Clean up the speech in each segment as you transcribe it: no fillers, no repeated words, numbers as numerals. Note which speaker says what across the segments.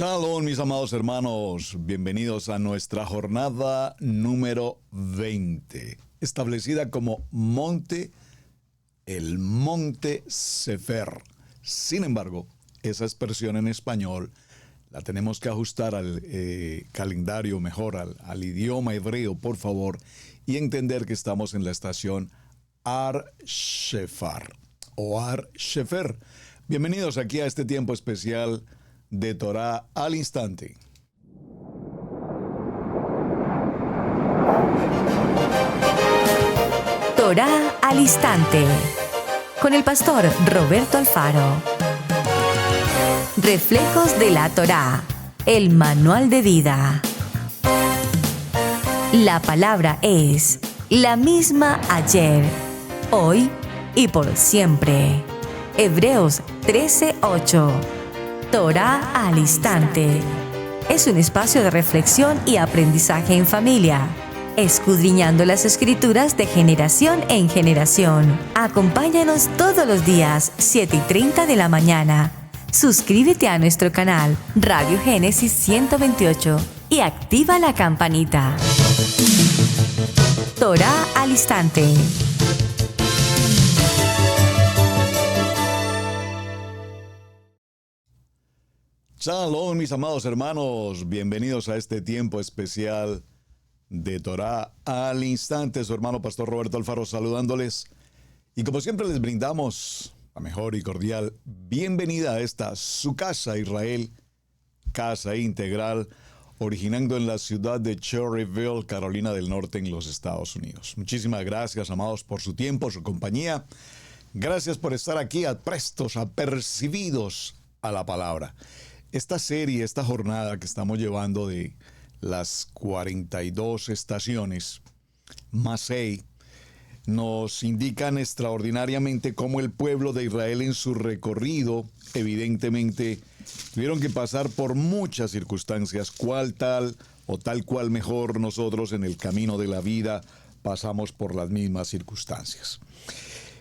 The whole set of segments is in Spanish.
Speaker 1: Shalom, mis amados hermanos, bienvenidos a nuestra jornada número 20, establecida como el Monte Sefer. Sin embargo, esa expresión en español la tenemos que ajustar al calendario, mejor al idioma hebreo, por favor, y entender que estamos en la estación Ar Shefar o Ar Shefer. Bienvenidos aquí a este tiempo especial de Torah al instante.
Speaker 2: Torah al instante, con el pastor Roberto Alfaro. Reflejos de la Torah, el manual de vida. La palabra es la misma ayer, hoy y por siempre. Hebreos 13:8. Torah al instante. Es un espacio de reflexión y aprendizaje en familia, escudriñando las escrituras de generación en generación. Acompáñanos todos los días, 7:30 de la mañana. Suscríbete a nuestro canal Radio Génesis 128 y activa la campanita. Torah al instante.
Speaker 1: Shalom, mis amados hermanos, bienvenidos a este tiempo especial de Torah al instante. Su hermano Pastor Roberto Alfaro saludándoles. Y como siempre les brindamos la mejor y cordial bienvenida a esta su casa Israel, casa integral, originando en la ciudad de Cherryville, Carolina del Norte, en los Estados Unidos. Muchísimas gracias, amados, por su tiempo, su compañía. Gracias por estar aquí prestos, apercibidos a la palabra. Esta serie, esta jornada que estamos llevando de las 42 estaciones, Masei, nos indican extraordinariamente cómo el pueblo de Israel en su recorrido, evidentemente, tuvieron que pasar por muchas circunstancias, cual tal o tal cual mejor nosotros en el camino de la vida pasamos por las mismas circunstancias.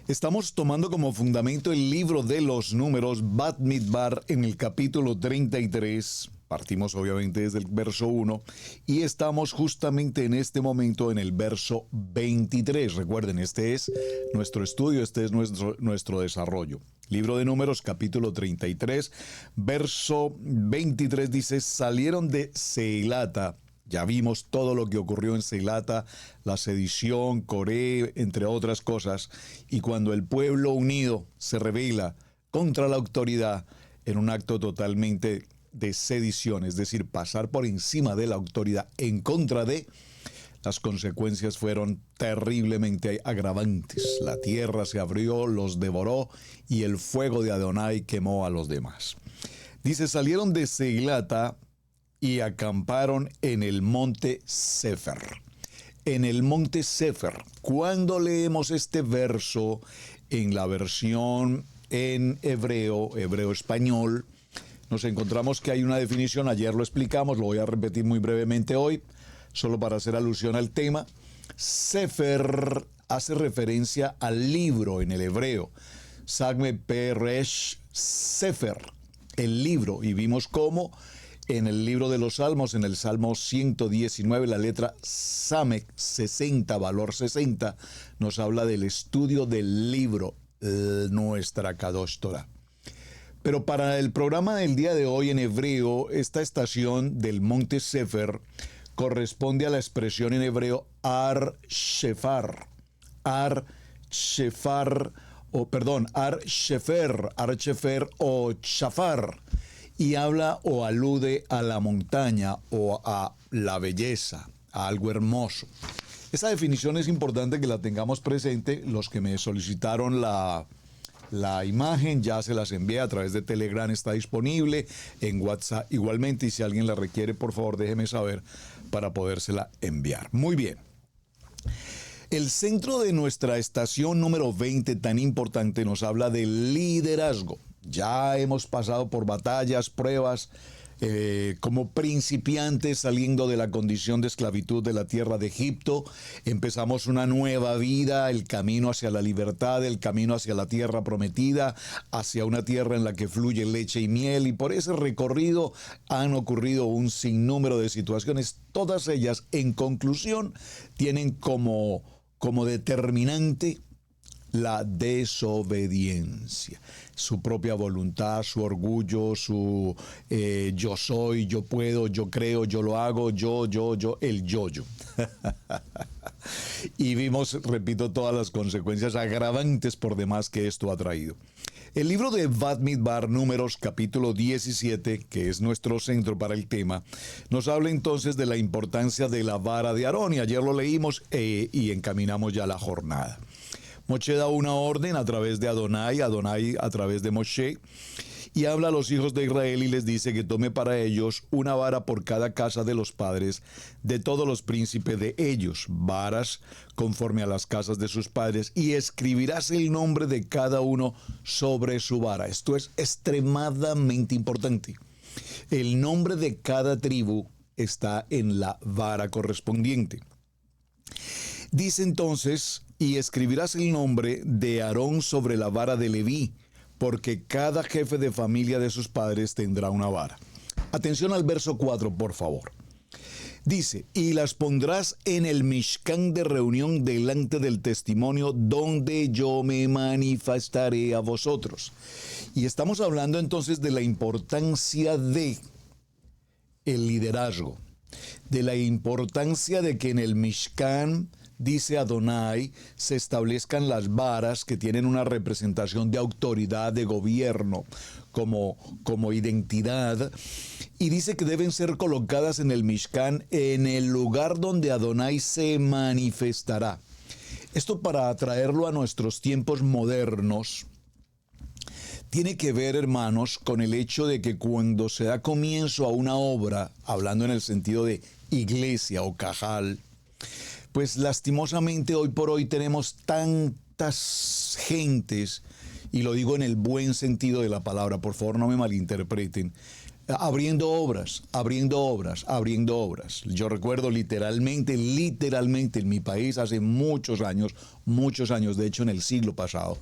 Speaker 1: Estamos tomando como fundamento el libro de los números, Bamidbar, en el capítulo 33. Partimos obviamente desde el verso 1 y estamos justamente en este momento en el verso 23. Recuerden, este es nuestro estudio, este es nuestro desarrollo. Libro de Números, capítulo 33, verso 23 dice: salieron de Seilata. Ya vimos todo lo que ocurrió en Seilata, la sedición, Coré, entre otras cosas. Y cuando el pueblo unido se rebela contra la autoridad en un acto totalmente de sedición, es decir, pasar por encima de la autoridad en contra de, las consecuencias fueron terriblemente agravantes. La tierra se abrió, los devoró y el fuego de Adonai quemó a los demás. Dice, salieron de Seilata y acamparon en el monte Sefer. En el monte Sefer. Cuando leemos este verso en la versión en hebreo español, nos encontramos que hay una definición. Ayer lo explicamos, lo voy a repetir muy brevemente hoy, solo para hacer alusión al tema. Sefer hace referencia al libro en el hebreo. Sagme Peresh Sefer, el libro. Y vimos cómo en el libro de los Salmos, en el Salmo 119, la letra Samek 60, valor 60, nos habla del estudio del libro, nuestra Kadosh Torah. Pero para el programa del día de hoy en hebreo, esta estación del monte Sefer corresponde a la expresión en hebreo Ar Shefer. Ar Shefer o Shafar. Y habla o alude a la montaña o a la belleza, a algo hermoso. Esa definición es importante que la tengamos presente. Los que me solicitaron la imagen ya se las envié a través de Telegram, está disponible en WhatsApp igualmente, y si alguien la requiere, por favor déjeme saber para podérsela enviar. Muy bien. El centro de nuestra estación número 20, tan importante, nos habla del liderazgo. Ya hemos pasado por batallas, pruebas, como principiantes saliendo de la condición de esclavitud de la tierra de Egipto. Empezamos una nueva vida, el camino hacia la libertad, el camino hacia la tierra prometida, hacia una tierra en la que fluye leche y miel. Y por ese recorrido han ocurrido un sinnúmero de situaciones. Todas ellas, en conclusión, tienen como determinante la desobediencia, su propia voluntad, su orgullo, su yo soy, yo puedo, yo creo, yo lo hago, yo, el yo-yo. Y vimos, repito, todas las consecuencias agravantes por demás que esto ha traído. El libro de Bamidbar, Números, capítulo 17, que es nuestro centro para el tema, nos habla entonces de la importancia de la vara de Aarón, y ayer lo leímos y encaminamos ya la jornada. Moshe da una orden a través de Adonai a través de Moshe, y habla a los hijos de Israel y les dice que tome para ellos una vara por cada casa de los padres de todos los príncipes de ellos, varas conforme a las casas de sus padres, y escribirás el nombre de cada uno sobre su vara. Esto es extremadamente importante. El nombre de cada tribu está en la vara correspondiente. Dice entonces, y escribirás el nombre de Aarón sobre la vara de Leví, porque cada jefe de familia de sus padres tendrá una vara. Atención al verso 4, por favor. Dice, y las pondrás en el Mishkan de reunión delante del testimonio, donde yo me manifestaré a vosotros. Y estamos hablando entonces de la importancia de el liderazgo, de la importancia de que en el Mishkan, dice Adonai, se establezcan las varas que tienen una representación de autoridad, de gobierno, como identidad, y dice que deben ser colocadas en el Mishkan, en el lugar donde Adonai se manifestará. Esto, para traerlo a nuestros tiempos modernos, tiene que ver, hermanos, con el hecho de que cuando se da comienzo a una obra, hablando en el sentido de iglesia o cajal, pues lastimosamente hoy por hoy tenemos tantas gentes, y lo digo en el buen sentido de la palabra, por favor no me malinterpreten, abriendo obras. Yo recuerdo literalmente en mi país hace muchos años, de hecho en el siglo pasado.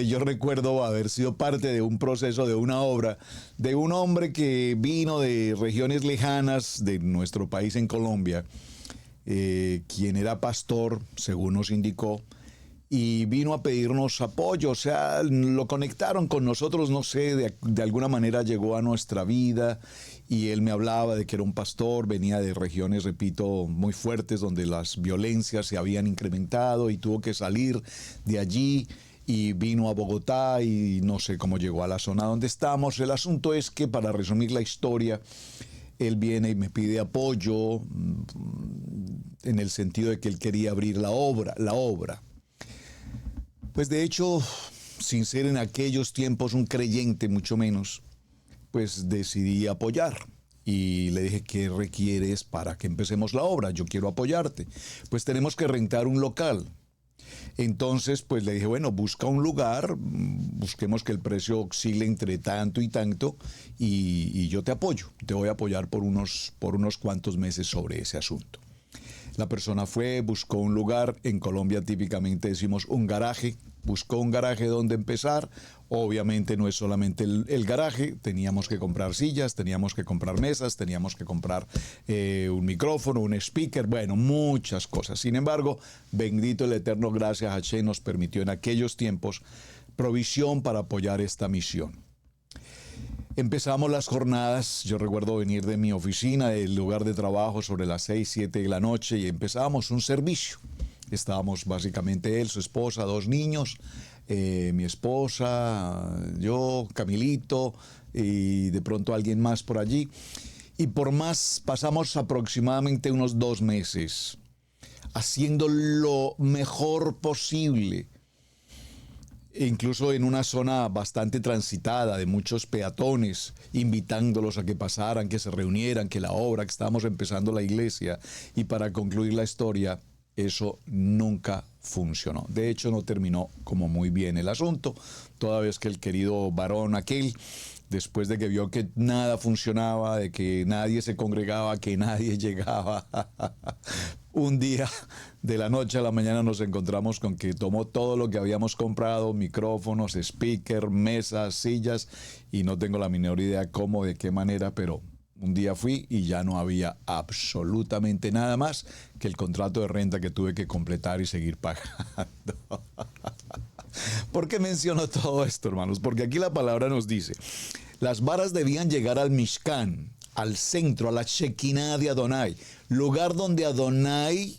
Speaker 1: Yo recuerdo haber sido parte de un proceso, de una obra, de un hombre que vino de regiones lejanas de nuestro país en Colombia, quien era pastor, según nos indicó, y vino a pedirnos apoyo. O sea, lo conectaron con nosotros, no sé, de alguna manera llegó a nuestra vida, y él me hablaba de que era un pastor, venía de regiones, repito, muy fuertes, donde las violencias se habían incrementado, y tuvo que salir de allí y vino a Bogotá, y no sé cómo llegó a la zona donde estamos. El asunto es que, para resumir la historia, él viene y me pide apoyo en el sentido de que él quería abrir la obra. Pues de hecho, sin ser en aquellos tiempos un creyente, mucho menos, pues decidí apoyar. Y le dije, ¿qué requieres para que empecemos la obra? Yo quiero apoyarte. Pues tenemos que rentar un local. Entonces, pues le dije, bueno, busca un lugar, busquemos que el precio oscile entre tanto y tanto, y yo te apoyo. Te voy a apoyar por unos cuantos meses sobre ese asunto. La persona fue, buscó un lugar. En Colombia típicamente decimos un garaje. Buscó un garaje donde empezar. Obviamente no es solamente el garaje, teníamos que comprar sillas, teníamos que comprar mesas, teníamos que comprar un micrófono, un speaker, bueno, muchas cosas. Sin embargo, bendito el Eterno, gracias a Hashem, nos permitió en aquellos tiempos provisión para apoyar esta misión. Empezamos las jornadas. Yo recuerdo venir de mi oficina, del lugar de trabajo, sobre las 6, 7 de la noche, y empezábamos un servicio. Estábamos básicamente él, su esposa, 2 niños, mi esposa, yo, Camilito, y de pronto alguien más por allí. Y pasamos aproximadamente unos 2 meses haciendo lo mejor posible, incluso en una zona bastante transitada, de muchos peatones, invitándolos a que pasaran, que se reunieran, que la obra, que estábamos empezando la iglesia. Y para concluir la historia, eso nunca funcionó. De hecho, no terminó como muy bien el asunto, toda vez que el querido varón aquel, después de que vio que nada funcionaba, de que nadie se congregaba, que nadie llegaba, un día de la noche a la mañana nos encontramos con que tomó todo lo que habíamos comprado, micrófonos, speaker, mesas, sillas, y no tengo la menor idea cómo, de qué manera, pero un día fui y ya no había absolutamente nada más que el contrato de renta que tuve que completar y seguir pagando. ¿Por qué menciono todo esto, hermanos? Porque aquí la palabra nos dice, las varas debían llegar al Mishkan, al centro, a la Shekinah de Adonai, lugar donde Adonai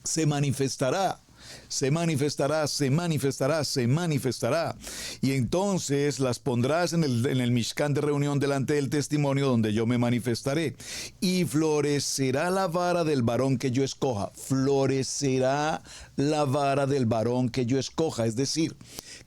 Speaker 1: se manifestará. Se manifestará, se manifestará, se manifestará. Y entonces las pondrás en el Mishkan de reunión delante del testimonio donde yo me manifestaré. Y florecerá la vara del varón que yo escoja. Florecerá la vara del varón que yo escoja. Es decir,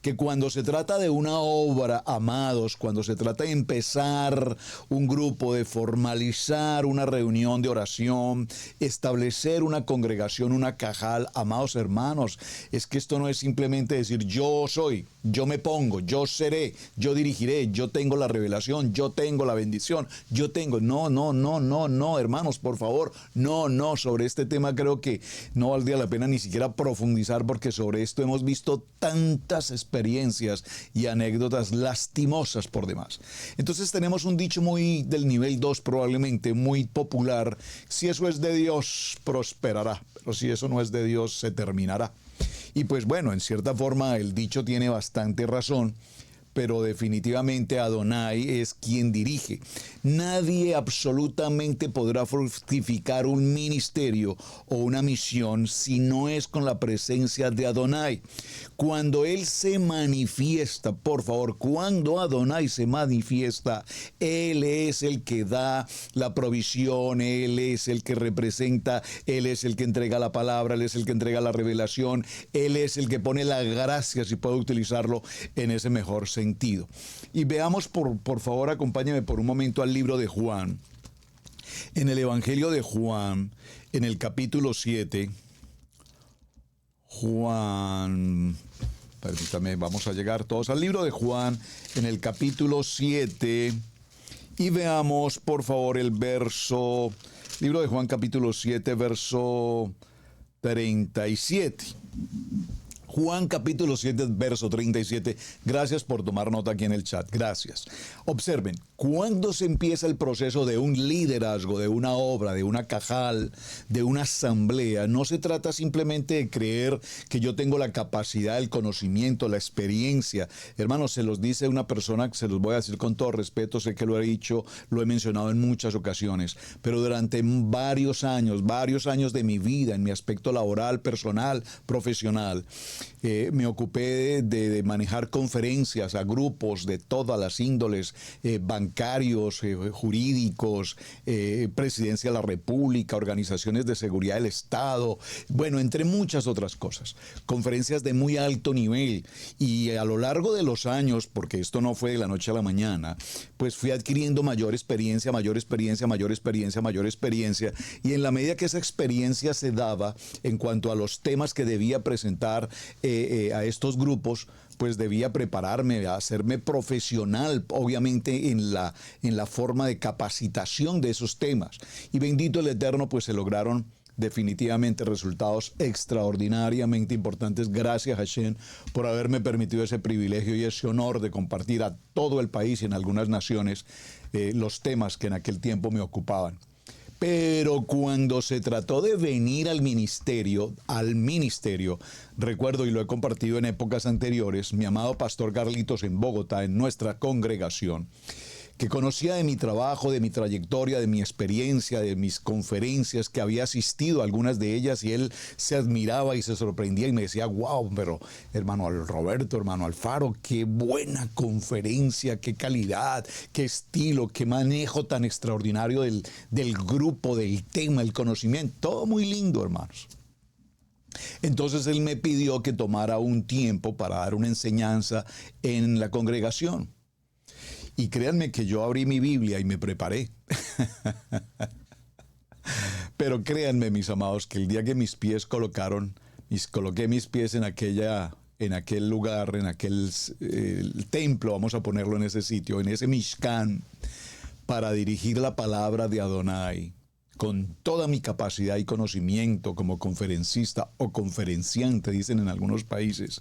Speaker 1: que cuando se trata de una obra, amados, cuando se trata de empezar un grupo, de formalizar una reunión de oración, establecer una congregación, una cajal, amados hermanos, es que esto no es simplemente decir yo soy, yo me pongo, yo seré, yo dirigiré, yo tengo la revelación, yo tengo la bendición, yo tengo, no, hermanos, por favor, no, sobre este tema creo que no valdría la pena ni siquiera profundizar, porque sobre esto hemos visto tantas experiencias y anécdotas lastimosas por demás. Entonces tenemos un dicho muy del nivel 2, probablemente muy popular: si eso es de Dios, prosperará, pero si eso no es de Dios, se terminará. Y pues bueno, en cierta forma el dicho tiene bastante razón, pero definitivamente Adonai es quien dirige. Nadie absolutamente podrá fructificar un ministerio o una misión si no es con la presencia de Adonai. Cuando Él se manifiesta, por favor, cuando Adonai se manifiesta, Él es el que da la provisión, Él es el que representa, Él es el que entrega la palabra, Él es el que entrega la revelación, Él es el que pone la gracia, si puedo utilizarlo en ese mejor sentido. Y veamos, por favor, acompáñame por un momento al libro de Juan. En el Evangelio de Juan, en el capítulo 7, Juan, permítame, vamos a llegar todos al libro de Juan, en el capítulo 7, y veamos, por favor, el verso, libro de Juan, capítulo 7, verso 37. Juan capítulo 7, verso 37. Gracias por tomar nota aquí en el chat. Gracias. Observen, cuando se empieza el proceso de un liderazgo, de una obra, de una cajal, de una asamblea, no se trata simplemente de creer que yo tengo la capacidad, el conocimiento, la experiencia. Hermanos, se los dice una persona, que se los voy a decir con todo respeto, sé que lo he dicho, lo he mencionado en muchas ocasiones, pero durante varios años de mi vida, en mi aspecto laboral, personal, profesional, me ocupé de manejar conferencias a grupos de todas las índoles, bancarios, jurídicos, Presidencia de la República, organizaciones de seguridad del Estado, bueno, entre muchas otras cosas. Conferencias de muy alto nivel, y a lo largo de los años, porque esto no fue de la noche a la mañana, pues fui adquiriendo mayor experiencia, y en la medida que esa experiencia se daba en cuanto a los temas que debía presentar a estos grupos, pues debía prepararme, hacerme profesional, obviamente en la forma de capacitación de esos temas. Y bendito el Eterno, pues se lograron definitivamente resultados extraordinariamente importantes. Gracias, Hashem, por haberme permitido ese privilegio y ese honor de compartir a todo el país y en algunas naciones los temas que en aquel tiempo me ocupaban. Pero cuando se trató de venir al ministerio, recuerdo, y lo he compartido en épocas anteriores, mi amado pastor Carlitos en Bogotá, en nuestra congregación, que conocía de mi trabajo, de mi trayectoria, de mi experiencia, de mis conferencias, que había asistido a algunas de ellas, y él se admiraba y se sorprendía y me decía: wow, pero hermano Roberto, hermano Alfaro, qué buena conferencia, qué calidad, qué estilo, qué manejo tan extraordinario del grupo, del tema, el conocimiento, todo muy lindo, hermanos. Entonces él me pidió que tomara un tiempo para dar una enseñanza en la congregación. Y créanme que yo abrí mi Biblia y me preparé. Pero créanme, mis amados, que el día que mis pies colocaron coloqué mis pies en aquel lugar, en aquel templo, vamos a ponerlo en ese sitio, en ese Mishkan, para dirigir la palabra de Adonai con toda mi capacidad y conocimiento como conferencista o conferenciante, dicen en algunos países.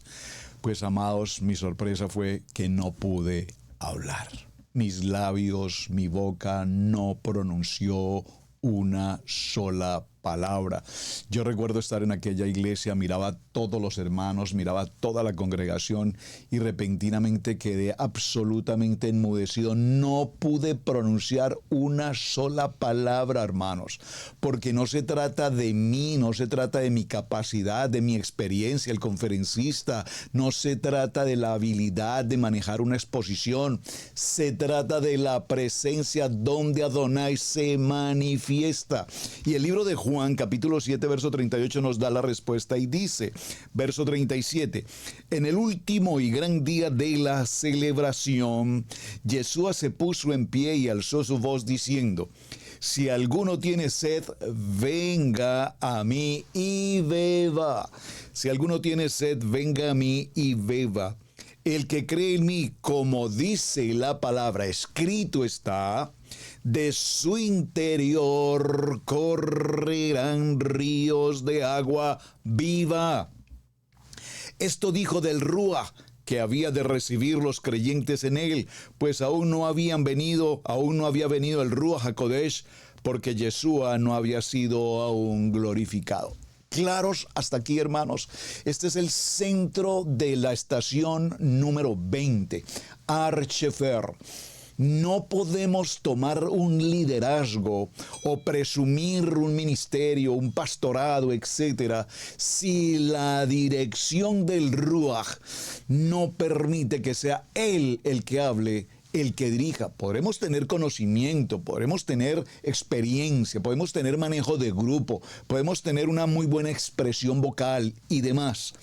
Speaker 1: Pues, amados, mi sorpresa fue que no pude hablar. Mis labios, mi boca no pronunció una sola palabra. Yo recuerdo estar en aquella iglesia, miraba a todos los hermanos, miraba a toda la congregación y repentinamente quedé absolutamente enmudecido. No pude pronunciar una sola palabra, hermanos, porque no se trata de mí, no se trata de mi capacidad, de mi experiencia, el conferencista, no se trata de la habilidad de manejar una exposición, se trata de la presencia donde Adonai se manifiesta. Y el libro de Juan, capítulo 7, verso 38, nos da la respuesta y dice, verso 37, en el último y gran día de la celebración, Yeshua se puso en pie y alzó su voz diciendo, si alguno tiene sed, venga a mí y beba. Si alguno tiene sed, venga a mí y beba. El que cree en mí, como dice la palabra, escrito está, de su interior correrán ríos de agua viva. Esto dijo del Ruach, que había de recibir los creyentes en él, pues aún no había venido el Ruach HaKodesh, porque Yeshua no había sido aún glorificado. Claros hasta aquí, hermanos. Este es el centro de la estación número 20, Ar Shefer. No podemos tomar un liderazgo o presumir un ministerio, un pastorado, etcétera, si la dirección del Ruach no permite que sea Él el que hable, el que dirija. Podremos tener conocimiento, podremos tener experiencia, podemos tener manejo de grupo, podemos tener una muy buena expresión vocal y demás.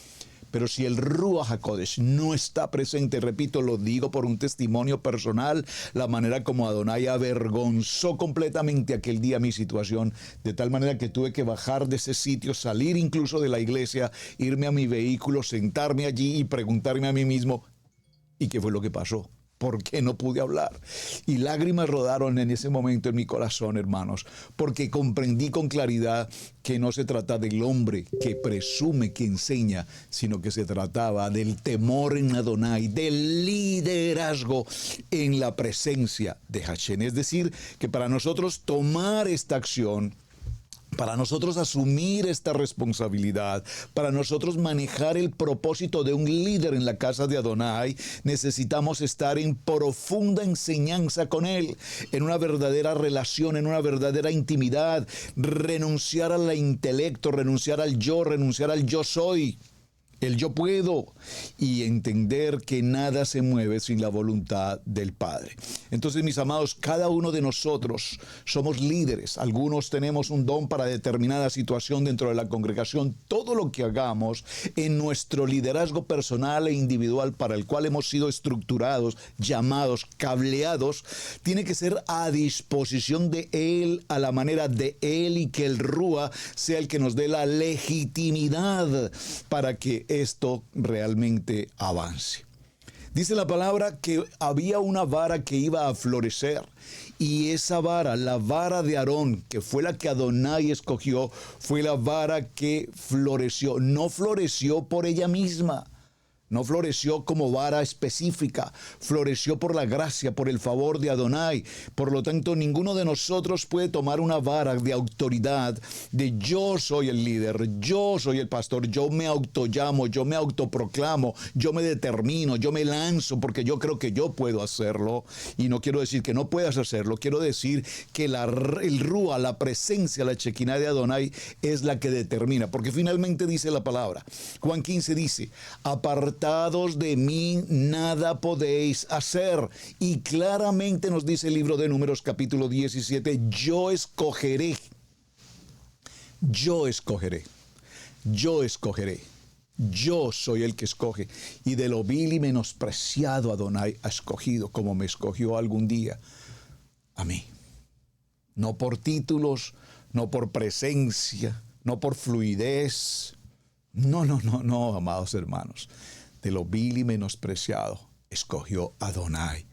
Speaker 1: Pero si el Ruach HaKodesh no está presente, repito, lo digo por un testimonio personal, la manera como Adonai avergonzó completamente aquel día mi situación, de tal manera que tuve que bajar de ese sitio, salir incluso de la iglesia, irme a mi vehículo, sentarme allí y preguntarme a mí mismo, ¿y qué fue lo que pasó? ¿Por qué no pude hablar? Y lágrimas rodaron en ese momento en mi corazón, hermanos, porque comprendí con claridad que no se trata del hombre que presume, que enseña, sino que se trataba del temor en Adonai, del liderazgo en la presencia de Hashem. Es decir, que para nosotros tomar esta acción, para nosotros asumir esta responsabilidad, para nosotros manejar el propósito de un líder en la casa de Adonai, necesitamos estar en profunda enseñanza con Él, en una verdadera relación, en una verdadera intimidad, renunciar al intelecto, renunciar al yo soy, el yo puedo, y entender que nada se mueve sin la voluntad del Padre. Entonces, mis amados, cada uno de nosotros somos líderes. Algunos tenemos un don para determinada situación dentro de la congregación. Todo lo que hagamos en nuestro liderazgo personal e individual para el cual hemos sido estructurados, llamados, cableados, tiene que ser a disposición de Él, a la manera de Él, y que el Ruach sea el que nos dé la legitimidad para que esto realmente avance. Dice la palabra que había una vara que iba a florecer, y esa vara, la vara de Aarón, que fue la que Adonai escogió, fue la vara que floreció. No floreció por ella misma, no floreció como vara específica, floreció por la gracia, por el favor de Adonai. Por lo tanto, ninguno de nosotros puede tomar una vara de autoridad, de yo soy el líder, yo soy el pastor, yo me autollamo, yo me autoproclamo, yo me determino, yo me lanzo porque yo creo que yo puedo hacerlo. Y no quiero decir que no puedas hacerlo, quiero decir que el Ruach, la presencia, la Shekinah de Adonai es la que determina, porque finalmente dice la palabra. Juan 15 dice, apartados de mí nada podéis hacer. Y claramente nos dice el libro de Números capítulo 17, yo escogeré, yo escogeré, yo escogeré. Yo soy el que escoge, y de lo vil y menospreciado Adonai ha escogido, como me escogió algún día a mí. No por títulos, no por presencia, no por fluidez, No, no, no, no, amados hermanos. De lo vil y menospreciado escogió Adonai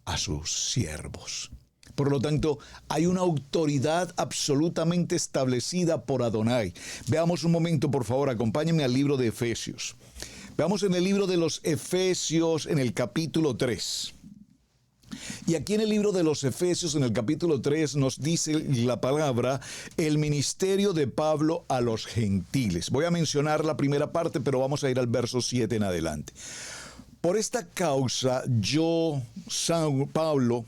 Speaker 1: a sus siervos. Por lo tanto, hay una autoridad absolutamente establecida por Adonai. Veamos un momento, por favor, acompáñenme al libro de Efesios. Veamos en el libro de los Efesios, en el capítulo 3. Y aquí en el libro de los Efesios, en el capítulo 3, nos dice la palabra, el ministerio de Pablo a los gentiles. Voy a mencionar la primera parte, pero vamos a ir al verso 7 en adelante. Por esta causa, yo, San Pablo,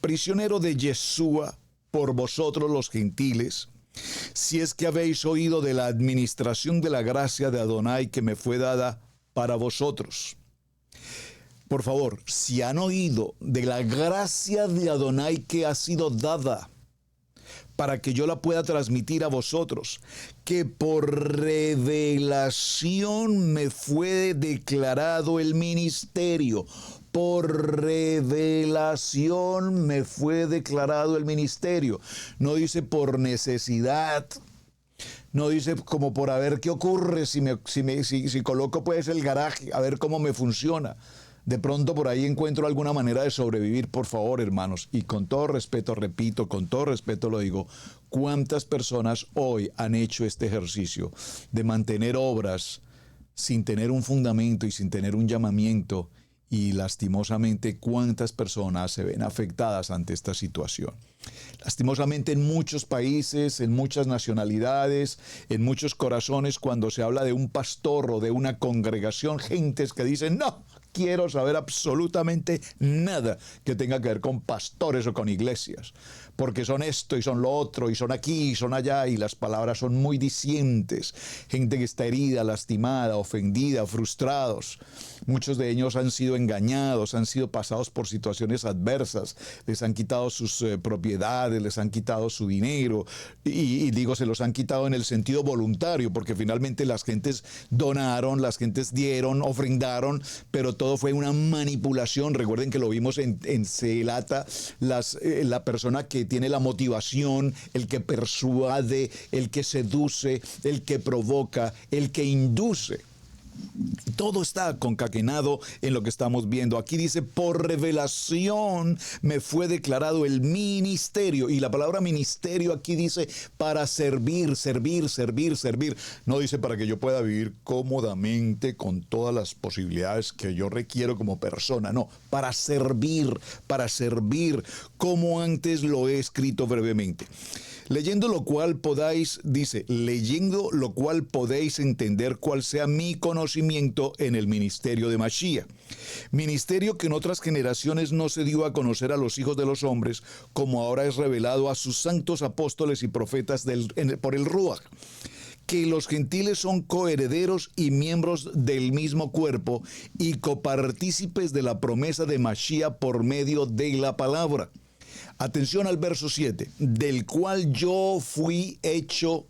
Speaker 1: prisionero de Yeshua, por vosotros los gentiles, si es que habéis oído de la administración de la gracia de Adonai que me fue dada para vosotros. Por favor, si han oído de la gracia de Adonai que ha sido dada para que yo la pueda transmitir a vosotros, que por revelación me fue declarado el ministerio. Por revelación me fue declarado el ministerio. No dice por necesidad. No dice como por a ver qué ocurre si coloco pues el garaje, a ver cómo me funciona. De pronto por ahí encuentro alguna manera de sobrevivir. Por favor, hermanos, y con todo respeto, repito, con todo respeto lo digo, ¿cuántas personas hoy han hecho este ejercicio de mantener obras sin tener un fundamento y sin tener un llamamiento? Y lastimosamente, ¿cuántas personas se ven afectadas ante esta situación? Lastimosamente en muchos países, en muchas nacionalidades, en muchos corazones, cuando se habla de un pastor o de una congregación, gentes que dicen, no quiero saber absolutamente nada que tenga que ver con pastores o con iglesias, porque son esto y son lo otro y son aquí y son allá, y las palabras son muy dicientes. Gente que está herida, lastimada, ofendida, frustrados. Muchos de ellos han sido engañados, han sido pasados por situaciones adversas, les han quitado sus propiedades, les han quitado su dinero, y digo, se los han quitado en el sentido voluntario, porque finalmente las gentes donaron, las gentes dieron, ofrendaron, pero todo fue una manipulación. Recuerden que lo vimos en Selata, la persona que tiene la motivación, el que persuade, el que seduce, el que provoca, el que induce. Todo está concatenado en lo que estamos viendo. Aquí dice, por revelación me fue declarado el ministerio. Y la palabra ministerio aquí dice para servir, servir, servir, servir. No dice para que yo pueda vivir cómodamente con todas las posibilidades que yo requiero como persona. No, para servir, como antes lo he escrito brevemente. Leyendo lo cual podéis entender cuál sea mi conocimiento en el ministerio de Mashiach. Ministerio que en otras generaciones no se dio a conocer a los hijos de los hombres, como ahora es revelado a sus santos apóstoles y profetas por el Ruach. Que los gentiles son coherederos y miembros del mismo cuerpo y copartícipes de la promesa de Mashiach por medio de la palabra. Atención al verso 7, del cual yo fui hecho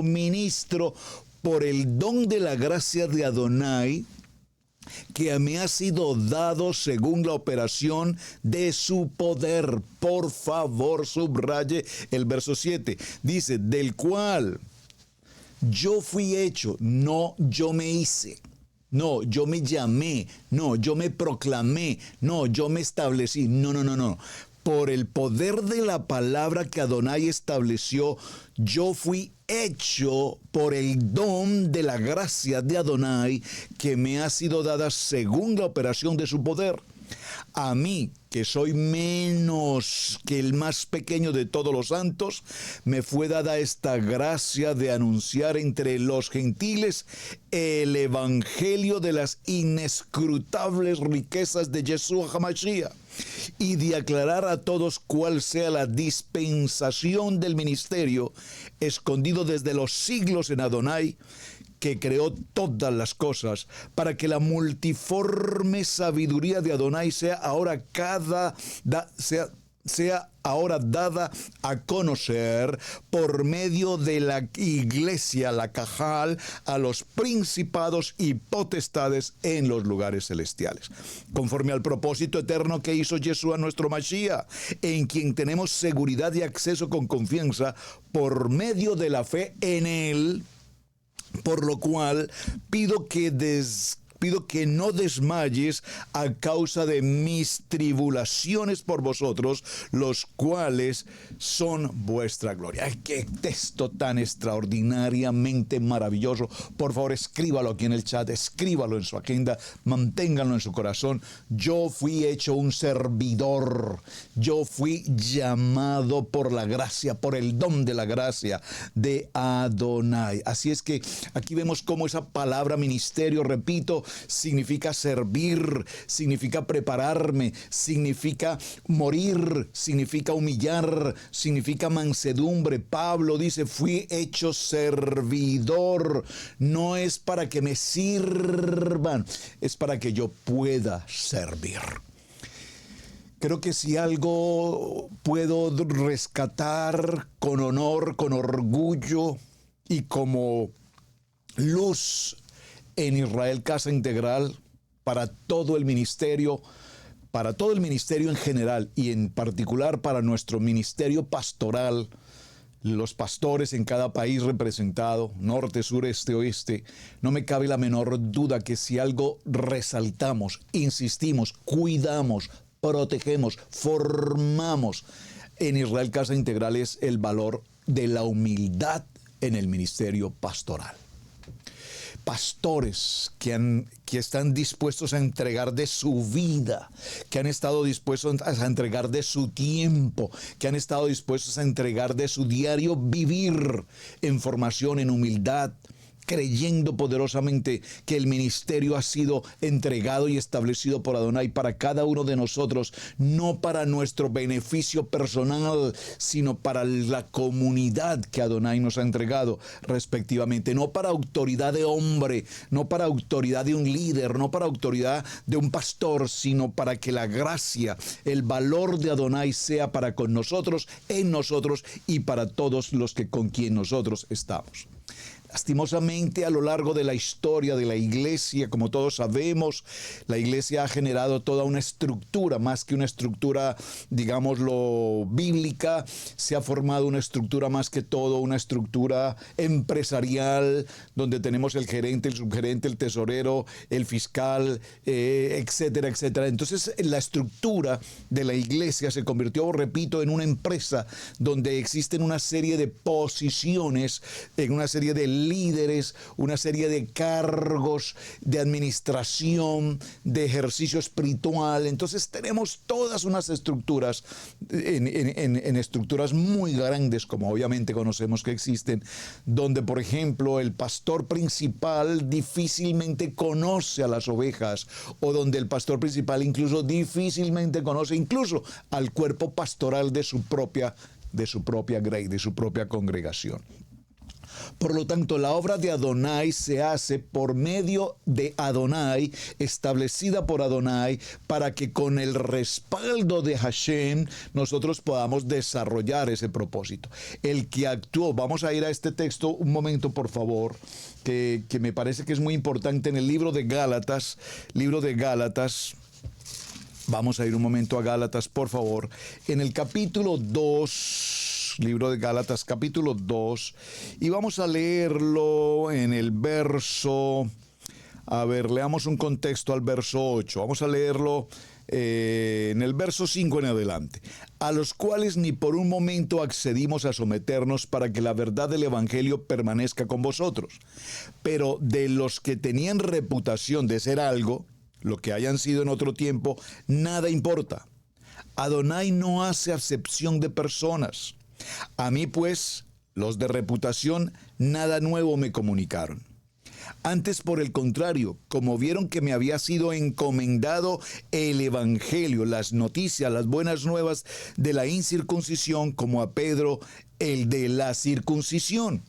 Speaker 1: ministro por el don de la gracia de Adonai, que me ha sido dado según la operación de su poder. Por favor, subraye el verso 7. Dice, del cual yo fui hecho, no yo me hice. No, yo me llamé, no, yo me proclamé, no, yo me establecí, no. Por el poder de la palabra que Adonai estableció, yo fui hecho por el don de la gracia de Adonai que me ha sido dada según la operación de su poder. A mí, que soy menos que el más pequeño de todos los santos, me fue dada esta gracia de anunciar entre los gentiles el evangelio de las inescrutables riquezas de Yeshua HaMashiach y de aclarar a todos cuál sea la dispensación del ministerio escondido desde los siglos en Adonai, que creó todas las cosas, para que la multiforme sabiduría de Adonai sea ahora dada a conocer por medio de la iglesia, la Cajal, a los principados y potestades en los lugares celestiales, conforme al propósito eterno que hizo Yeshua nuestro Mashiach, en quien tenemos seguridad y acceso con confianza por medio de la fe en él, Por lo cual pido que no desmayes a causa de mis tribulaciones por vosotros, los cuales son vuestra gloria. ¡Ay, qué texto tan extraordinariamente maravilloso! Por favor, escríbalo aquí en el chat, escríbalo en su agenda, manténganlo en su corazón. Yo fui hecho un servidor, yo fui llamado por la gracia, por el don de la gracia de Adonai. Así es que aquí vemos cómo esa palabra ministerio, repito, significa servir, significa prepararme, significa morir, significa humillar, significa mansedumbre. Pablo dice, fui hecho servidor. No es para que me sirvan, es para que yo pueda servir. Creo que si algo puedo rescatar con honor, con orgullo y como luz en Israel Casa Integral para todo el ministerio en general y en particular para nuestro ministerio pastoral, los pastores en cada país representado, norte, sur, este, oeste, no me cabe la menor duda que si algo resaltamos, insistimos, cuidamos, protegemos, formamos en Israel Casa Integral es el valor de la humildad en el ministerio pastoral. Pastores que están dispuestos a entregar de su vida, que han estado dispuestos a entregar de su tiempo, que han estado dispuestos a entregar de su diario vivir en formación, en humildad, creyendo poderosamente que el ministerio ha sido entregado y establecido por Adonai para cada uno de nosotros, no para nuestro beneficio personal, sino para la comunidad que Adonai nos ha entregado respectivamente, no para autoridad de hombre, no para autoridad de un líder, no para autoridad de un pastor, sino para que la gracia, el valor de Adonai sea para con nosotros, en nosotros y para todos los que con quien nosotros estamos. Lastimosamente, a lo largo de la historia de la iglesia, como todos sabemos, la iglesia ha generado toda una estructura, más que una estructura, digámoslo, bíblica, se ha formado una estructura más que todo, una estructura empresarial, donde tenemos el gerente, el subgerente, el tesorero, el fiscal, etcétera, etcétera. Entonces, la estructura de la iglesia se convirtió, repito, en una empresa donde existen una serie de posiciones, en una serie de líderes, una serie de cargos de administración, de ejercicio espiritual. Entonces tenemos todas unas estructuras, en estructuras muy grandes, como obviamente conocemos que existen, donde por ejemplo el pastor principal difícilmente conoce a las ovejas, o donde el pastor principal incluso difícilmente conoce incluso al cuerpo pastoral de su propia grey, de su propia congregación. Por lo tanto, la obra de Adonai se hace por medio de Adonai, establecida por Adonai, para que con el respaldo de Hashem nosotros podamos desarrollar ese propósito. El que actuó, vamos a ir a este texto un momento, por favor, que me parece que es muy importante en el libro de Gálatas, vamos a ir un momento a Gálatas, por favor, en el capítulo 2, libro de Gálatas, capítulo 2, y vamos a leerlo en el verso, leamos un contexto al verso 8, vamos a leerlo en el verso 5 en adelante. A los cuales ni por un momento accedimos a someternos para que la verdad del evangelio permanezca con vosotros, pero de los que tenían reputación de ser algo, lo que hayan sido en otro tiempo, nada importa. Adonai no hace acepción de personas. A mí, pues, los de reputación, nada nuevo me comunicaron. Antes, por el contrario, como vieron que me había sido encomendado el evangelio, las noticias, las buenas nuevas de la incircuncisión, como a Pedro, el de la circuncisión.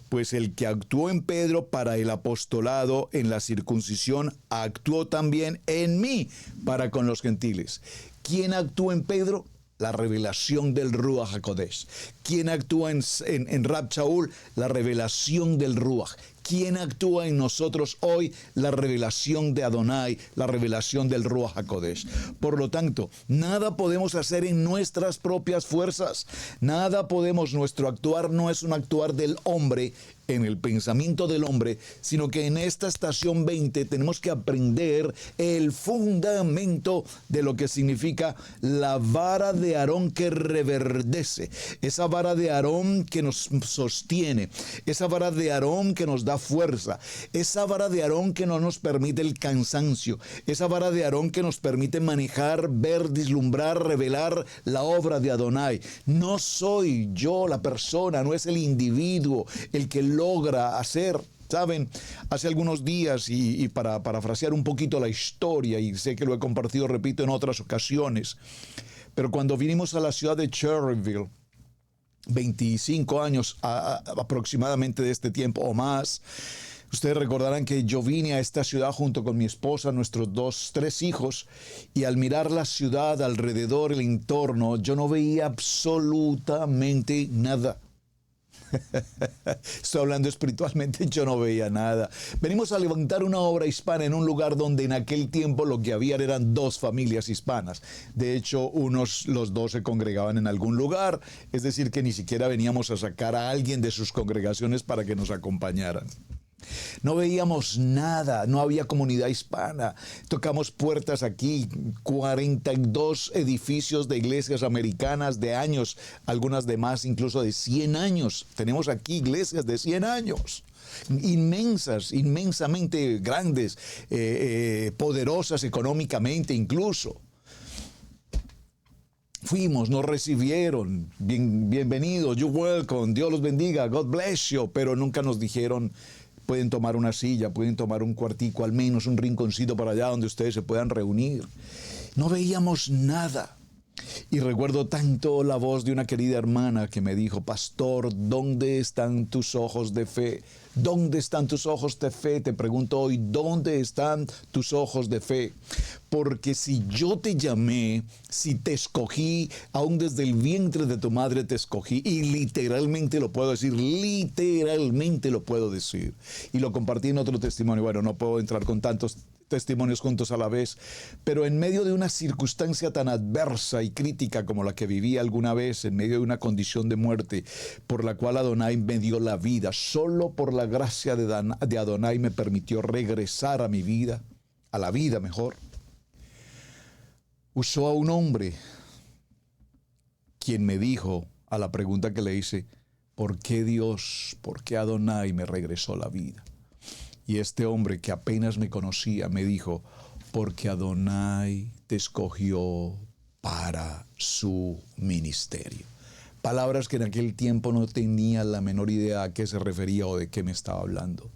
Speaker 1: Pues el que actuó en Pedro para el apostolado en la circuncisión, actuó también en mí para con los gentiles. ¿Quién actuó en Pedro? La revelación del Ruach HaKodesh. ¿Quién actúa en Rab Shaul? La revelación del Ruach. ¿Quién actúa en nosotros hoy? La revelación de Adonai, la revelación del Ruach HaKodesh. Por lo tanto, nada podemos hacer en nuestras propias fuerzas. Nada podemos, nuestro actuar no es un actuar del hombre, en el pensamiento del hombre, sino que en esta estación 20 tenemos que aprender el fundamento de lo que significa la vara de Aarón que reverdece, esa vara de Aarón que nos sostiene, esa vara de Aarón que nos da fuerza, esa vara de Aarón que no nos permite el cansancio, esa vara de Aarón que nos permite manejar, ver, vislumbrar, revelar la obra de Adonai. No soy yo la persona, no es el individuo el que logra hacer. Saben, hace algunos días, y para parafrasear un poquito la historia, y sé que lo he compartido, repito, en otras ocasiones, pero cuando vinimos a la ciudad de Cherryville, 25 años aproximadamente de este tiempo o más, ustedes recordarán que yo vine a esta ciudad junto con mi esposa, nuestros 3 hijos, y al mirar la ciudad alrededor, el entorno, yo no veía absolutamente nada. Estoy hablando espiritualmente, yo no veía nada. Venimos a levantar una obra hispana en un lugar donde en aquel tiempo lo que había eran 2 familias hispanas. De hecho, los 2 se congregaban en algún lugar, es decir, que ni siquiera veníamos a sacar a alguien de sus congregaciones para que nos acompañaran. No veíamos nada, no había comunidad hispana. Tocamos puertas aquí, 42 edificios de iglesias americanas de años, algunas de más, incluso de 100 años. Tenemos aquí iglesias de 100 años. Inmensas, inmensamente grandes, poderosas económicamente incluso. Fuimos, nos recibieron, bienvenidos, you're welcome, Dios los bendiga, God bless you, pero nunca nos dijeron: pueden tomar una silla, pueden tomar un cuartico, al menos un rinconcito para allá donde ustedes se puedan reunir. No veíamos nada. Y recuerdo tanto la voz de una querida hermana que me dijo: pastor, ¿dónde están tus ojos de fe? ¿Dónde están tus ojos de fe? Te pregunto hoy, ¿dónde están tus ojos de fe? Porque si yo te llamé, si te escogí, aún desde el vientre de tu madre te escogí, y literalmente lo puedo decir, literalmente lo puedo decir. Y lo compartí en otro testimonio. Bueno, no puedo entrar con tantos testimonios juntos a la vez, pero en medio de una circunstancia tan adversa y crítica como la que viví alguna vez, en medio de una condición de muerte por la cual Adonai me dio la vida, solo por la gracia de Adonai me permitió regresar a mi vida, a la vida mejor. Usó a un hombre quien me dijo a la pregunta que le hice: ¿por qué Dios, por qué Adonai me regresó la vida? Y este hombre, que apenas me conocía, me dijo: porque Adonai te escogió para su ministerio. Palabras que en aquel tiempo no tenía la menor idea a qué se refería o de qué me estaba hablando.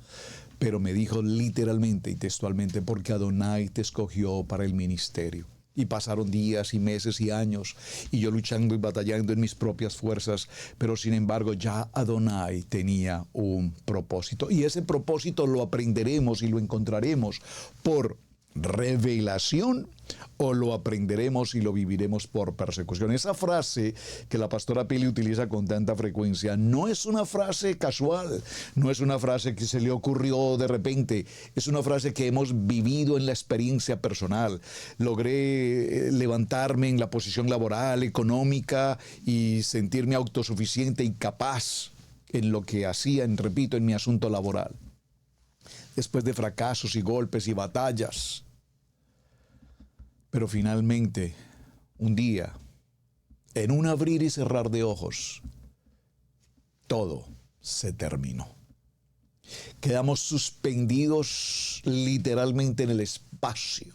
Speaker 1: Pero me dijo literalmente y textualmente: porque Adonai te escogió para el ministerio. Y pasaron días y meses y años, y yo luchando y batallando en mis propias fuerzas, pero sin embargo ya Adonai tenía un propósito. Y ese propósito lo aprenderemos y lo encontraremos por revelación, o lo aprenderemos y lo viviremos por persecución. Esa frase que la pastora Pili utiliza con tanta frecuencia no es una frase casual, no es una frase que se le ocurrió de repente, es una frase que hemos vivido en la experiencia personal. Logré levantarme en la posición laboral, económica, y sentirme autosuficiente y capaz en lo que hacía, repito, en mi asunto laboral. Después de fracasos y golpes y batallas. Pero finalmente, un día, en un abrir y cerrar de ojos, todo se terminó. Quedamos suspendidos literalmente en el espacio,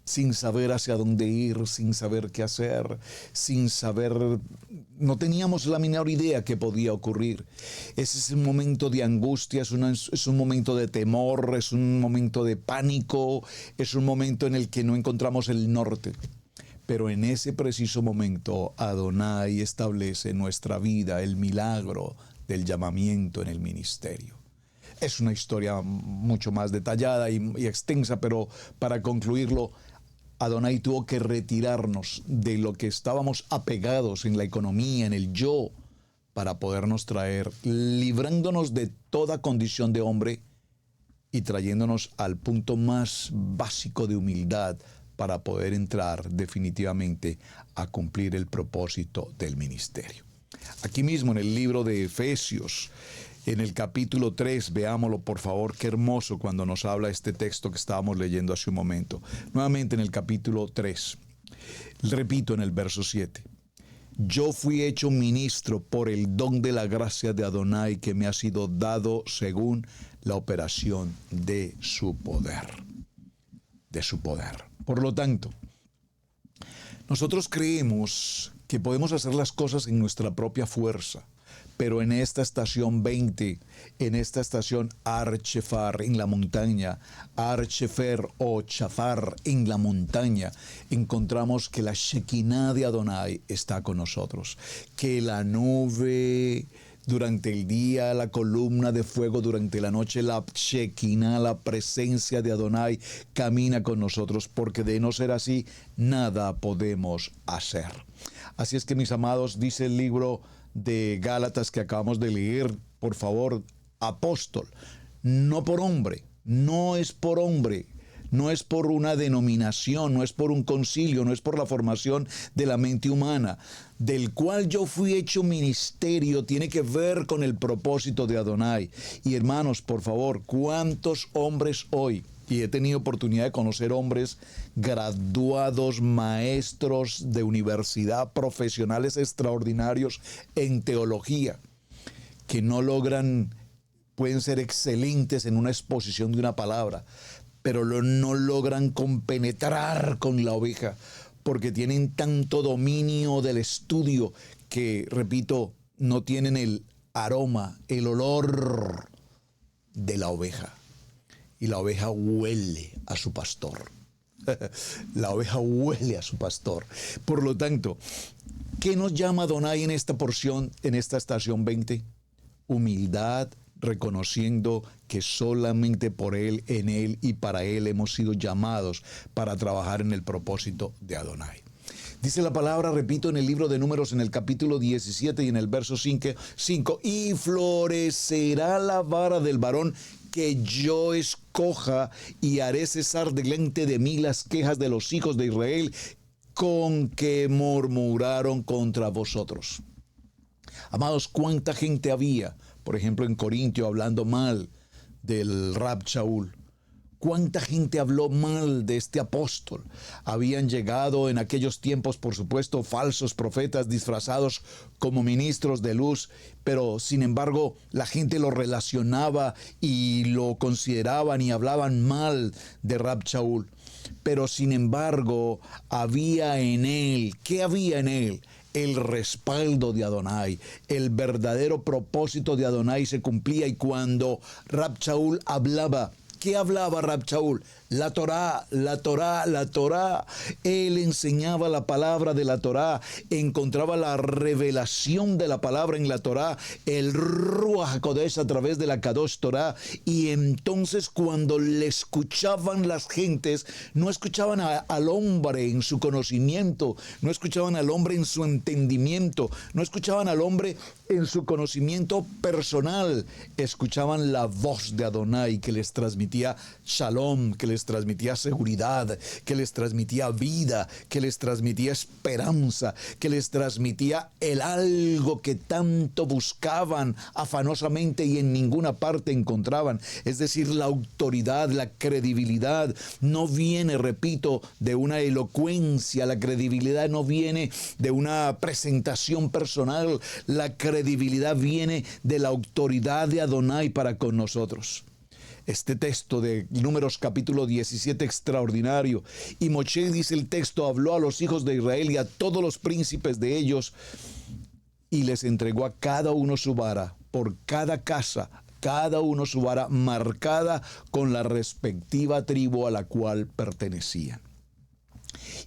Speaker 1: sin saber hacia dónde ir, sin saber qué hacer, no teníamos la menor idea qué podía ocurrir. Ese es un momento de angustia, es un momento de temor, es un momento de pánico, es un momento en el que no encontramos el norte. Pero en ese preciso momento, Adonai establece en nuestra vida el milagro del llamamiento en el ministerio. Es una historia mucho más detallada y extensa, pero para concluirlo, Adonai tuvo que retirarnos de lo que estábamos apegados en la economía, en el yo, para podernos traer, librándonos de toda condición de hombre y trayéndonos al punto más básico de humildad para poder entrar definitivamente a cumplir el propósito del ministerio. Aquí mismo en el libro de Efesios, en el capítulo 3, veámoslo por favor, qué hermoso cuando nos habla este texto que estábamos leyendo hace un momento. Nuevamente en el capítulo 3, repito en el verso 7. Yo fui hecho ministro por el don de la gracia de Adonai que me ha sido dado según la operación de su poder. De su poder. Por lo tanto, nosotros creemos que podemos hacer las cosas en nuestra propia fuerza, pero en esta estación 20, en esta estación Archefar en la montaña, Archefer o Chafar en la montaña, encontramos que la Shekinah de Adonai está con nosotros, que la nube durante el día, la columna de fuego durante la noche, la Shekinah, la presencia de Adonai camina con nosotros, porque de no ser así, nada podemos hacer. Así es que, mis amados, dice el libro de Gálatas que acabamos de leer, por favor, apóstol, no por hombre, no es por hombre, no es por una denominación, no es por un concilio, no es por la formación de la mente humana, del cual yo fui hecho ministerio, tiene que ver con el propósito de Adonai. Y hermanos, por favor, ¿cuántos hombres hoy? Y he tenido oportunidad de conocer hombres graduados, maestros de universidad, profesionales extraordinarios en teología, que no logran, pueden ser excelentes en una exposición de una palabra, pero no logran compenetrar con la oveja, porque tienen tanto dominio del estudio que, repito, no tienen el aroma, el olor de la oveja. Y la oveja huele a su pastor. La oveja huele a su pastor. Por lo tanto, ¿qué nos llama Adonai en esta porción, en esta estación 20? Humildad, reconociendo que solamente por Él, en Él y para Él hemos sido llamados para trabajar en el propósito de Adonai. Dice la palabra, repito, en el libro de Números, en el capítulo 17 y en el verso 5, y florecerá la vara del varón que yo escoja, y haré cesar delante de mí las quejas de los hijos de Israel con que murmuraron contra vosotros. Amados, ¿cuánta gente había, por ejemplo, en Corintio, hablando mal del Rab Shaul? ¿Cuánta gente habló mal de este apóstol? Habían llegado en aquellos tiempos, por supuesto, falsos profetas disfrazados como ministros de luz, pero sin embargo la gente lo relacionaba y lo consideraban y hablaban mal de Rab Shaul. Pero sin embargo había en él, ¿qué había en él? El respaldo de Adonai, el verdadero propósito de Adonai se cumplía, y cuando Rab Shaul hablaba, ¿qué hablaba Rab Shaul? La Torá, la Torá, la Torá. Él enseñaba la palabra de la Torá, encontraba la revelación de la palabra en la Torá, el Ruach HaKodesh a través de la Kadosh Torá. Y entonces cuando le escuchaban las gentes, no escuchaban al hombre en su conocimiento, no escuchaban al hombre en su entendimiento, no escuchaban al hombre en su conocimiento personal, escuchaban la voz de Adonai que les transmitía shalom, que les transmitía seguridad, que les transmitía vida, que les transmitía esperanza, que les transmitía el algo que tanto buscaban afanosamente y en ninguna parte encontraban. Es decir, la autoridad, la credibilidad no viene, repito, de una elocuencia, la credibilidad no viene de una presentación personal, la credibilidad viene de la autoridad de Adonai para con nosotros. Este texto de Números capítulo 17 extraordinario. Y Moshe, dice el texto, habló a los hijos de Israel y a todos los príncipes de ellos, y les entregó a cada uno su vara, por cada casa, cada uno su vara marcada con la respectiva tribu a la cual pertenecían.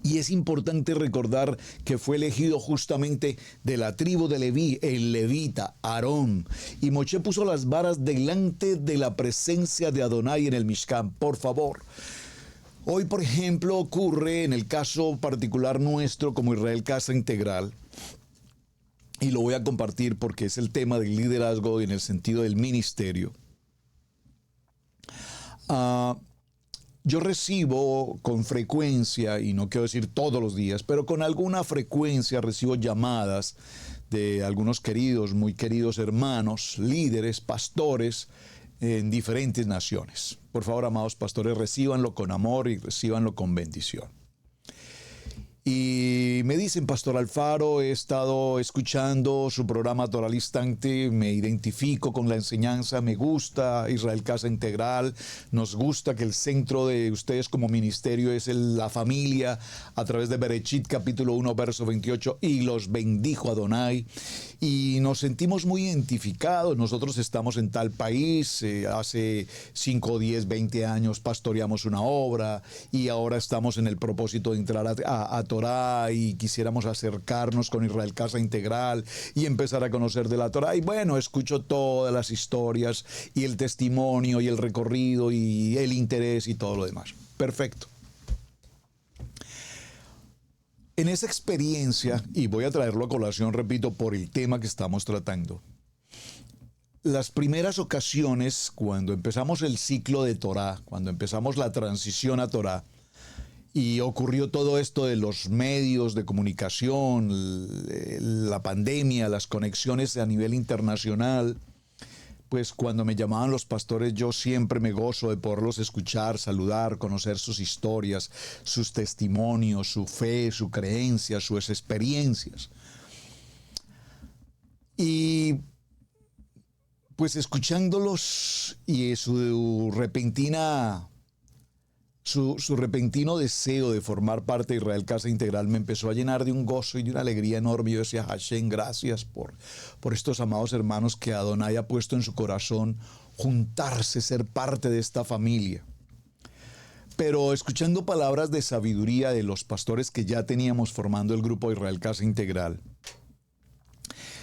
Speaker 1: Y es importante recordar que fue elegido justamente de la tribu de Leví, el levita, Aarón. Y Moshe puso las varas delante de la presencia de Adonai en el Mishkan. Por favor. Hoy, por ejemplo, ocurre en el caso particular nuestro como Israel Casa Integral, y lo voy a compartir porque es el tema del liderazgo en el sentido del ministerio. Yo recibo con frecuencia, y no quiero decir todos los días, pero con alguna frecuencia recibo llamadas de algunos queridos, muy queridos hermanos, líderes, pastores en diferentes naciones. Por favor, amados pastores, recíbanlo con amor y recíbanlo con bendición. Y me dicen, Pastor Alfaro, he estado escuchando su programa Torá al Instante, me identifico con la enseñanza, me gusta Israel Casa Integral, nos gusta que el centro de ustedes como ministerio es la familia a través de Berechit capítulo 1 verso 28, y los bendijo Adonai, y nos sentimos muy identificados. Nosotros estamos en tal país, hace 5, 10, 20 años pastoreamos una obra y ahora estamos en el propósito de entrar a Torá, y quisiéramos acercarnos con Israel Casa Integral y empezar a conocer de la Torá. Y bueno, escucho todas las historias y el testimonio y el recorrido y el interés y todo lo demás. Perfecto. En esa experiencia, y voy a traerlo a colación, repito, por el tema que estamos tratando, las primeras ocasiones cuando empezamos el ciclo de Torá, cuando empezamos la transición a Torá, y ocurrió todo esto de los medios de comunicación, la pandemia, las conexiones a nivel internacional, pues cuando me llamaban los pastores, yo siempre me gozo de poderlos escuchar, saludar, conocer sus historias, sus testimonios, su fe, su creencia, sus experiencias. Y pues escuchándolos y su repentino deseo de formar parte de Israel Casa Integral me empezó a llenar de un gozo y de una alegría enorme. Yo decía, Hashem, gracias por estos amados hermanos que Adonai ha puesto en su corazón juntarse, ser parte de esta familia. Pero escuchando palabras de sabiduría de los pastores que ya teníamos formando el grupo de Israel Casa Integral,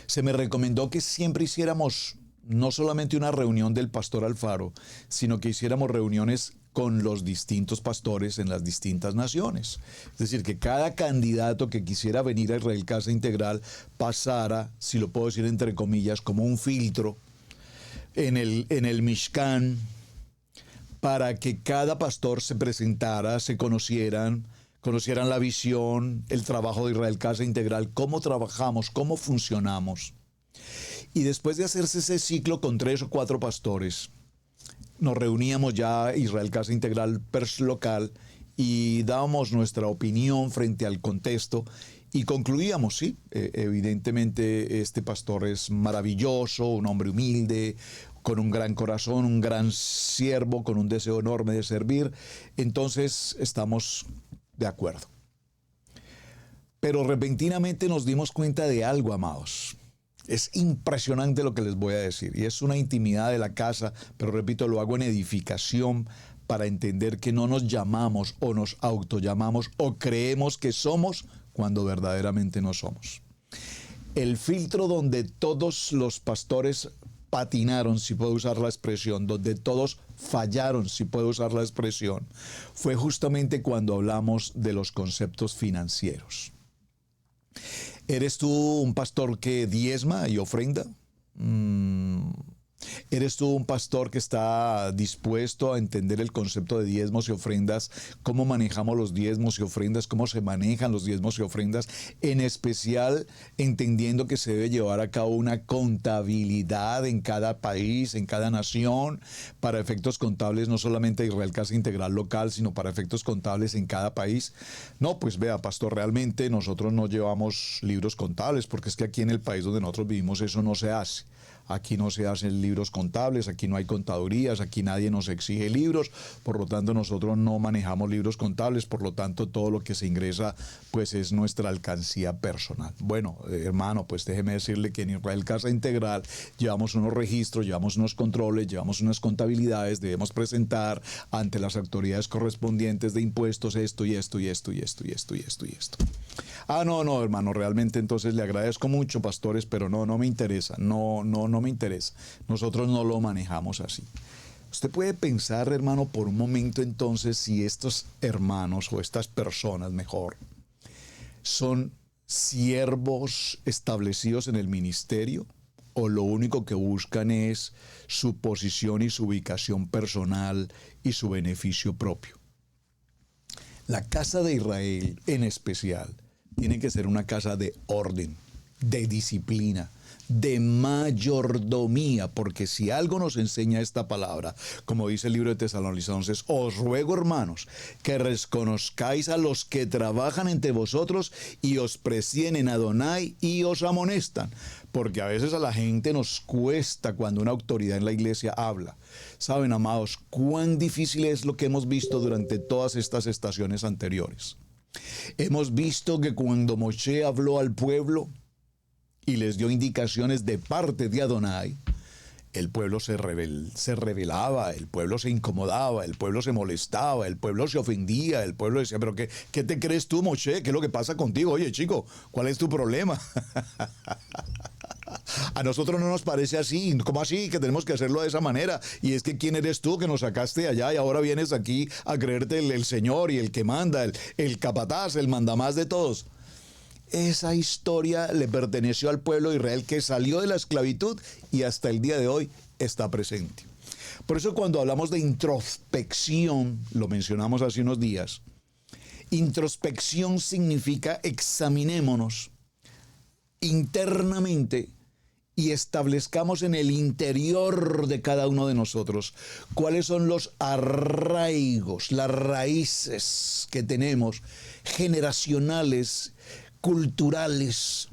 Speaker 1: se me recomendó que siempre hiciéramos no solamente una reunión del pastor Alfaro, sino que hiciéramos reuniones con los distintos pastores en las distintas naciones. Es decir, que cada candidato que quisiera venir a Israel Casa Integral pasara, si lo puedo decir entre comillas, como un filtro en el Mishkan, para que cada pastor se presentara, se conocieran la visión, el trabajo de Israel Casa Integral, cómo trabajamos, cómo funcionamos. Y después de hacerse ese ciclo con 3 o 4 pastores, nos reuníamos ya Israel Casa Integral local y dábamos nuestra opinión frente al contexto y concluíamos, sí, evidentemente este pastor es maravilloso, un hombre humilde, con un gran corazón, un gran siervo, con un deseo enorme de servir. Entonces estamos de acuerdo. Pero repentinamente nos dimos cuenta de algo, amados. Es impresionante lo que les voy a decir, y es una intimidad de la casa, pero repito, lo hago en edificación para entender que no nos llamamos o nos autollamamos o creemos que somos cuando verdaderamente no somos. El filtro donde todos los pastores patinaron, si puedo usar la expresión, donde todos fallaron, si puedo usar la expresión, fue justamente cuando hablamos de los conceptos financieros. ¿Eres tú un pastor que diezma y ofrenda? ¿Eres tú un pastor que está dispuesto a entender el concepto de diezmos y ofrendas? ¿Cómo manejamos los diezmos y ofrendas? ¿Cómo se manejan los diezmos y ofrendas? En especial entendiendo que se debe llevar a cabo una contabilidad en cada país, en cada nación, para efectos contables no solamente de Israel Casa Integral local, sino para efectos contables en cada país. No, pues vea, pastor, realmente nosotros no llevamos libros contables, porque es que aquí en el país donde nosotros vivimos eso no se hace. Aquí no se hacen libros contables, aquí no hay contadurías, aquí nadie nos exige libros, por lo tanto nosotros no manejamos libros contables, por lo tanto todo lo que se ingresa pues es nuestra alcancía personal. Bueno, hermano, pues déjeme decirle que en Israel Casa Integral llevamos unos registros, llevamos unos controles, llevamos unas contabilidades, debemos presentar ante las autoridades correspondientes de impuestos esto y esto y esto y esto y esto y esto y esto. Ah, no, hermano, realmente entonces le agradezco mucho, pastores, pero no me interesa, no me interesa. Nosotros no lo manejamos así. Usted puede pensar, hermano, por un momento entonces si estos hermanos o estas personas, mejor, son siervos establecidos en el ministerio o lo único que buscan es su posición y su ubicación personal y su beneficio propio. La casa de Israel, en especial, tiene que ser una casa de orden, de disciplina, de mayordomía, porque si algo nos enseña esta palabra, como dice el libro de Tesalonicenses, os ruego, hermanos, que reconozcáis a los que trabajan entre vosotros y os presiden en Adonai y os amonestan, porque a veces a la gente nos cuesta cuando una autoridad en la iglesia habla. Saben, amados, cuán difícil es lo que hemos visto durante todas estas estaciones anteriores. Hemos visto que cuando Moshe habló al pueblo y les dio indicaciones de parte de Adonai, el pueblo se rebelaba, el pueblo se incomodaba, el pueblo se molestaba, el pueblo se ofendía, el pueblo decía, pero ¿qué te crees tú, Moshe? ¿Qué es lo que pasa contigo? Oye, chico, ¿cuál es tu problema? A nosotros no nos parece así. ¿Cómo así? Que tenemos que hacerlo de esa manera. Y es que ¿quién eres tú que nos sacaste de allá y ahora vienes aquí a creerte el Señor y el que manda, el capataz, el mandamás de todos? Esa historia le perteneció al pueblo de Israel que salió de la esclavitud y hasta el día de hoy está presente. Por eso cuando hablamos de introspección, lo mencionamos hace unos días, introspección significa examinémonos internamente y establezcamos en el interior de cada uno de nosotros cuáles son los arraigos, las raíces que tenemos generacionales, culturales,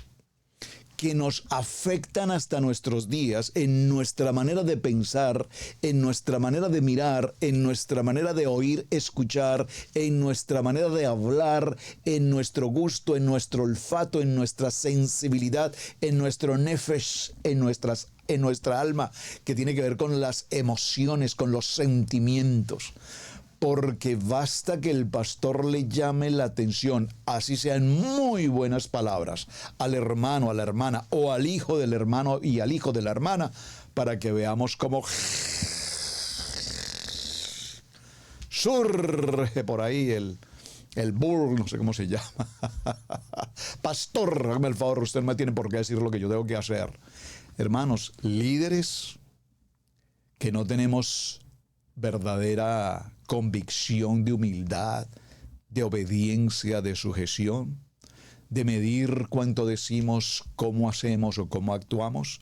Speaker 1: que nos afectan hasta nuestros días en nuestra manera de pensar, en nuestra manera de mirar, en nuestra manera de oír, escuchar, en nuestra manera de hablar, en nuestro gusto, en nuestro olfato, en nuestra sensibilidad, en nuestro nefesh, en nuestra alma, que tiene que ver con las emociones, con los sentimientos. Porque basta que el pastor le llame la atención, así sean muy buenas palabras, al hermano, a la hermana, o al hijo del hermano y al hijo de la hermana, para que veamos cómo surge por ahí el burro, no sé cómo se llama. Pastor, hágame el favor, usted no me tiene por qué decir lo que yo tengo que hacer. Hermanos, líderes que no tenemos verdadera convicción de humildad, de obediencia, de sujeción, de medir cuánto decimos, cómo hacemos o cómo actuamos.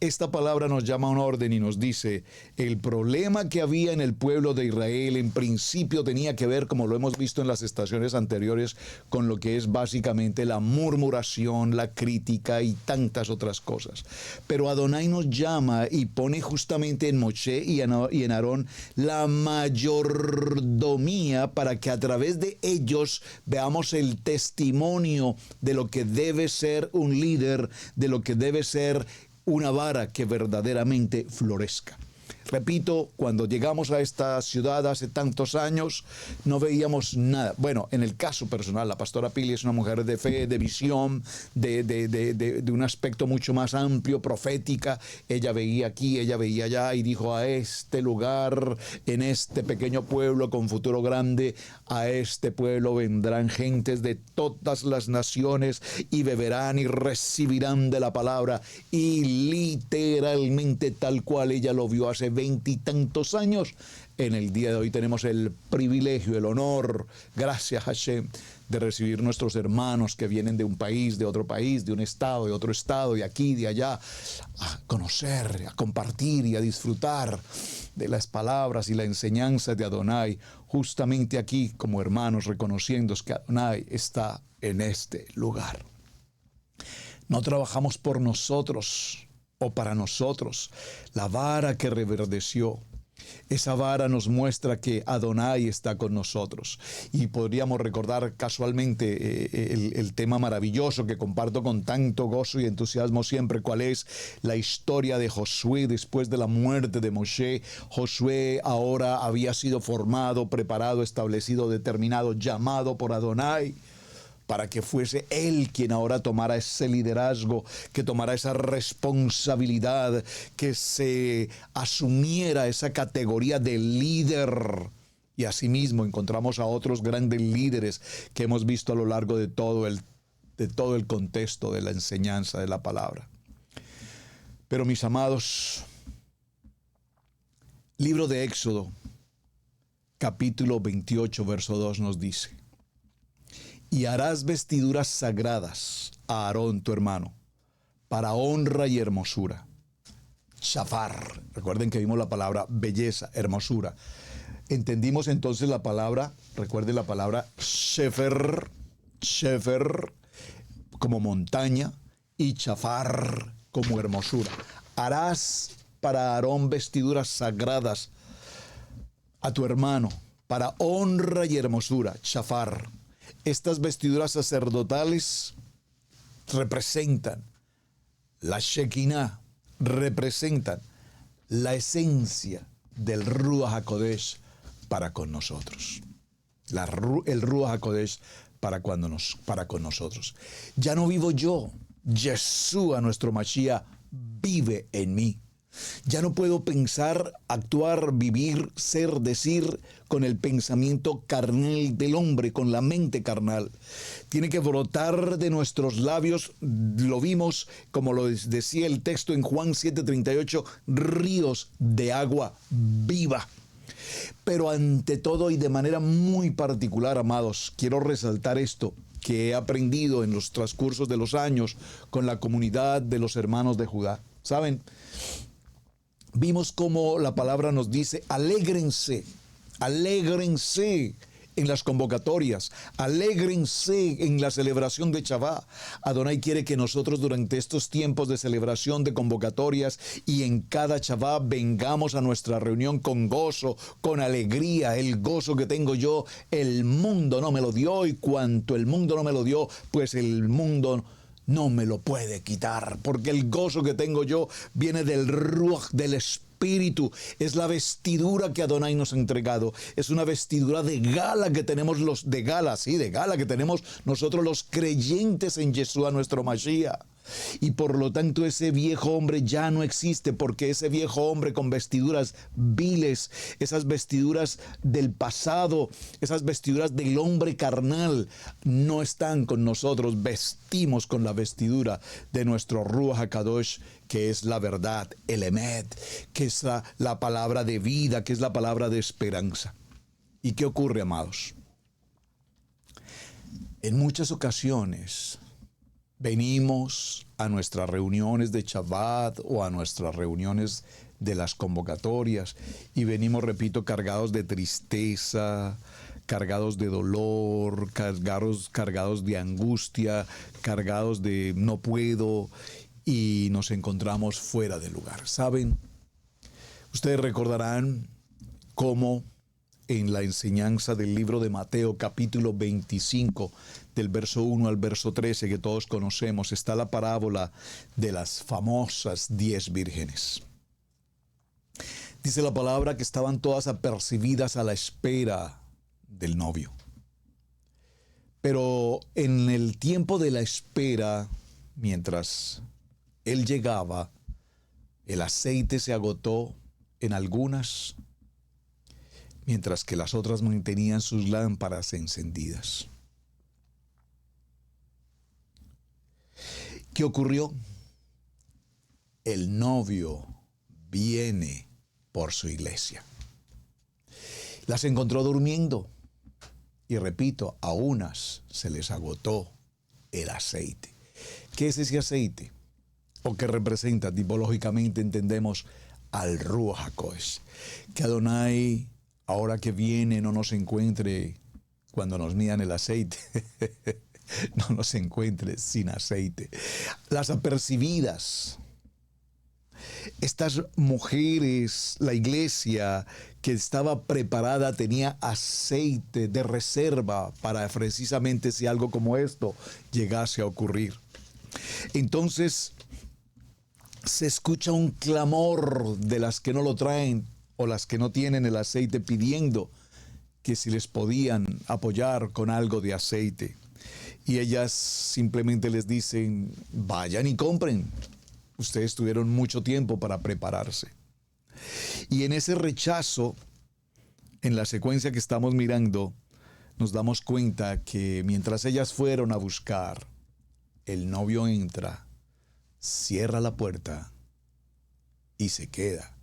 Speaker 1: Esta palabra nos llama a un orden y nos dice, el problema que había en el pueblo de Israel en principio tenía que ver, como lo hemos visto en las estaciones anteriores, con lo que es básicamente la murmuración, la crítica y tantas otras cosas. Pero Adonai nos llama y pone justamente en Moshe y en Aarón la mayordomía para que a través de ellos veamos el testimonio de lo que debe ser un líder, de lo que debe ser una vara que verdaderamente florezca. Repito, cuando llegamos a esta ciudad hace tantos años, no veíamos nada. Bueno, en el caso personal, la pastora Pili es una mujer de fe, de visión, de un aspecto mucho más amplio, profética. Ella veía aquí, ella veía allá y dijo, a este lugar, en este pequeño pueblo con futuro grande, a este pueblo vendrán gentes de todas las naciones y beberán y recibirán de la palabra. Y literalmente tal cual ella lo vio hace 20 y tantos años, en el día de hoy tenemos el privilegio, el honor, gracias a Hashem, de recibir nuestros hermanos que vienen de un país, de otro país, de un estado, de otro estado, de aquí, de allá, a conocer, a compartir y a disfrutar de las palabras y la enseñanza de Adonai, justamente aquí como hermanos, reconociendo que Adonai está en este lugar. No trabajamos por nosotros o para nosotros. La vara que reverdeció, esa vara nos muestra que Adonai está con nosotros. Y podríamos recordar casualmente el tema maravilloso que comparto con tanto gozo y entusiasmo siempre, cuál es la historia de Josué después de la muerte de Moshe. Josué ahora había sido formado, preparado, establecido, determinado, llamado por Adonai, para que fuese él quien ahora tomara ese liderazgo, que tomara esa responsabilidad, que se asumiera esa categoría de líder. Y asimismo encontramos a otros grandes líderes que hemos visto a lo largo de todo el contexto de la enseñanza de la palabra. Pero mis amados, libro de Éxodo, capítulo 28, verso 2 nos dice, Y harás vestiduras sagradas a Aarón tu hermano, para honra y hermosura. Shafar. Recuerden que vimos la palabra belleza, hermosura. Entendimos entonces la palabra, recuerden la palabra shefer, como montaña, y chafar como hermosura. Harás para Aarón vestiduras sagradas a tu hermano, para honra y hermosura, chafar. Estas vestiduras sacerdotales representan la Shekinah, representan la esencia del Ruach HaKodesh para con nosotros. El Ruach HaKodesh para con nosotros. Ya no vivo yo, Yeshua, nuestro Mashiach, vive en mí. Ya no puedo pensar, actuar, vivir, ser, decir con el pensamiento carnal del hombre, con la mente carnal. Tiene que brotar de nuestros labios, lo vimos, como lo decía el texto en Juan 7:38, ríos de agua viva. Pero ante todo y de manera muy particular, amados, quiero resaltar esto que he aprendido en los transcursos de los años con la comunidad de los hermanos de Judá. ¿Saben? Vimos cómo la palabra nos dice, alégrense en las convocatorias, alégrense en la celebración de Shabbat. Adonai quiere que nosotros durante estos tiempos de celebración de convocatorias y en cada Shabbat vengamos a nuestra reunión con gozo, con alegría. El gozo que tengo yo, el mundo no me lo dio, y cuanto el mundo no me lo dio, pues el mundo no me lo puede quitar, porque el gozo que tengo yo viene del Ruach, del Espíritu. Es la vestidura que Adonai nos ha entregado. Es una vestidura de gala que tenemos de gala que tenemos nosotros los creyentes en Yeshua, nuestro Mashiach. Y por lo tanto ese viejo hombre ya no existe, porque ese viejo hombre con vestiduras viles, esas vestiduras del pasado, esas vestiduras del hombre carnal, no están con nosotros. Vestimos con la vestidura de nuestro Ruach HaKadosh, que es la verdad, el Emet, que es la palabra de vida, que es la palabra de esperanza. ¿Y qué ocurre, amados? En muchas ocasiones venimos a nuestras reuniones de Shabbat o a nuestras reuniones de las convocatorias y venimos, repito, cargados de tristeza, cargados de dolor, cargados de angustia, cargados de no puedo, y nos encontramos fuera de lugar. ¿Saben? Ustedes recordarán cómo en la enseñanza del libro de Mateo, capítulo 25, del verso 1 al verso 13, que todos conocemos, está la parábola de las famosas 10 vírgenes. Dice la palabra que estaban todas apercibidas a la espera del novio. Pero en el tiempo de la espera, mientras él llegaba, el aceite se agotó en algunas, mientras que las otras mantenían sus lámparas encendidas. ¿Qué ocurrió? El novio viene por su iglesia. Las encontró durmiendo. Y repito, a unas se les agotó el aceite. ¿Qué es ese aceite? ¿O qué representa? Tipológicamente entendemos al Ruach HaKodesh. Que Adonai, ahora que viene, no nos encuentre cuando nos midan el aceite. No nos encuentre sin aceite. Las apercibidas, estas mujeres, la iglesia que estaba preparada tenía aceite de reserva para precisamente si algo como esto llegase a ocurrir. Entonces se escucha un clamor de las que no lo traen o las que no tienen el aceite, pidiendo que si les podían apoyar con algo de aceite. Y ellas simplemente les dicen, vayan y compren. Ustedes tuvieron mucho tiempo para prepararse. Y en ese rechazo, en la secuencia que estamos mirando, nos damos cuenta que mientras ellas fueron a buscar, el novio entra, cierra la puerta y se queda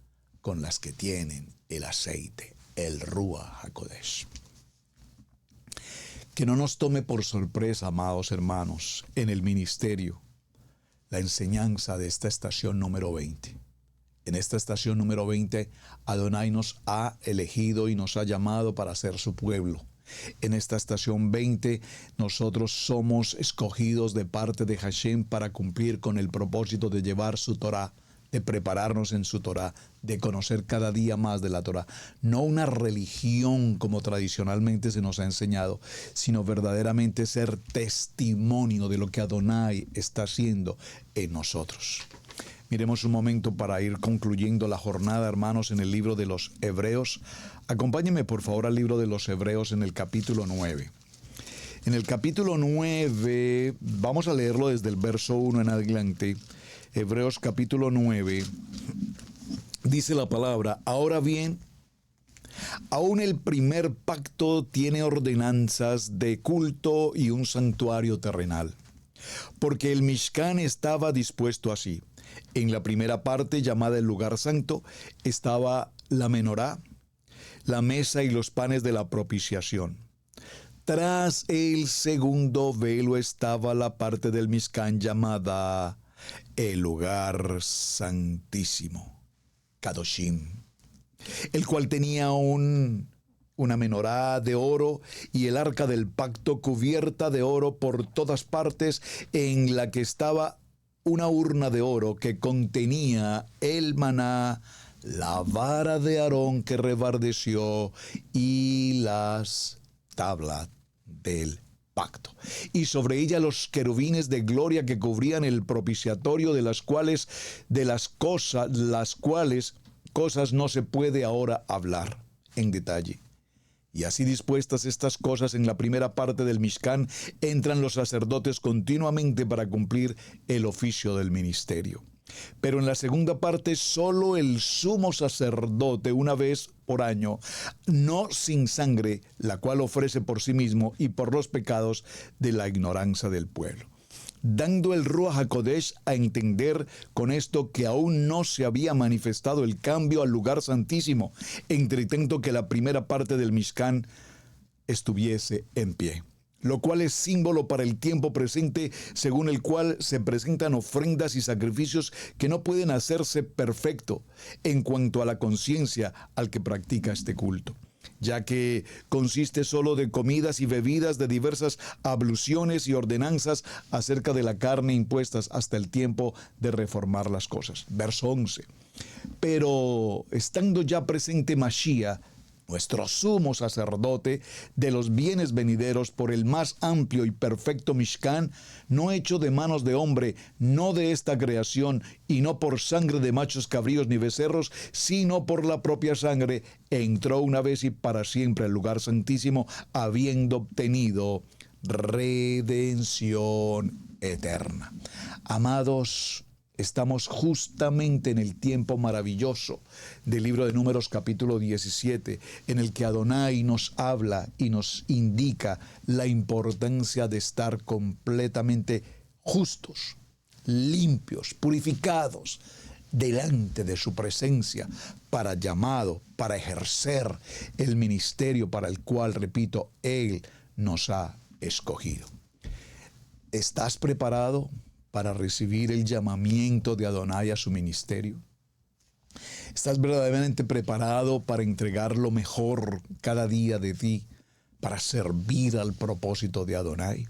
Speaker 1: con las que tienen el aceite, el Ruach HaKodesh. Que no nos tome por sorpresa, amados hermanos, en el ministerio, la enseñanza de esta estación número 20. En esta estación número 20, Adonai nos ha elegido y nos ha llamado para ser su pueblo. En esta estación 20, nosotros somos escogidos de parte de Hashem para cumplir con el propósito de llevar su Torah, de prepararnos en su Torah, de conocer cada día más de la Torah. No una religión como tradicionalmente se nos ha enseñado, sino verdaderamente ser testimonio de lo que Adonai está haciendo en nosotros. Miremos un momento para ir concluyendo la jornada, hermanos, en el libro de los Hebreos. Acompáñenme, por favor, al libro de los Hebreos en el capítulo 9. En el capítulo 9, vamos a leerlo desde el verso 1 en adelante. Hebreos capítulo 9, dice la palabra: ahora bien, aún el primer pacto tiene ordenanzas de culto y un santuario terrenal, porque el Mishkan estaba dispuesto así. En la primera parte, llamada el lugar santo, estaba la menorá, la mesa y los panes de la propiciación. Tras el segundo velo estaba la parte del Mishkan llamada el lugar santísimo, Kadoshim, el cual tenía una menorá de oro y el arca del pacto cubierta de oro por todas partes, en la que estaba una urna de oro que contenía el maná, la vara de Aarón que reverdeció y las tablas del pacto. Y sobre ella los querubines de gloria que cubrían el propiciatorio, de las cuales cosas no se puede ahora hablar en detalle. Y así dispuestas estas cosas en la primera parte del Mishkan, entran los sacerdotes continuamente para cumplir el oficio del ministerio. Pero en la segunda parte, solo el sumo sacerdote, una vez por año, no sin sangre, la cual ofrece por sí mismo y por los pecados de la ignorancia del pueblo, dando el Ruach HaKodesh a entender con esto que aún no se había manifestado el cambio al lugar santísimo, entre tanto que la primera parte del Mishkan estuviese en pie, lo cual es símbolo para el tiempo presente, según el cual se presentan ofrendas y sacrificios que no pueden hacerse perfecto en cuanto a la conciencia al que practica este culto, ya que consiste solo de comidas y bebidas, de diversas abluciones y ordenanzas acerca de la carne impuestas hasta el tiempo de reformar las cosas. Verso 11. Pero estando ya presente Mashiach, nuestro sumo sacerdote de los bienes venideros, por el más amplio y perfecto Mishkan, no hecho de manos de hombre, no de esta creación, y no por sangre de machos cabríos ni becerros, sino por la propia sangre, entró una vez y para siempre al lugar santísimo, habiendo obtenido redención eterna. Amados, estamos justamente en el tiempo maravilloso del libro de Números capítulo 17, en el que Adonai nos habla y nos indica la importancia de estar completamente justos, limpios, purificados delante de su presencia para ejercer el ministerio para el cual, repito, Él nos ha escogido. ¿Estás preparado para recibir el llamamiento de Adonai a su ministerio? ¿Estás verdaderamente preparado para entregar lo mejor cada día de ti para servir al propósito de Adonai?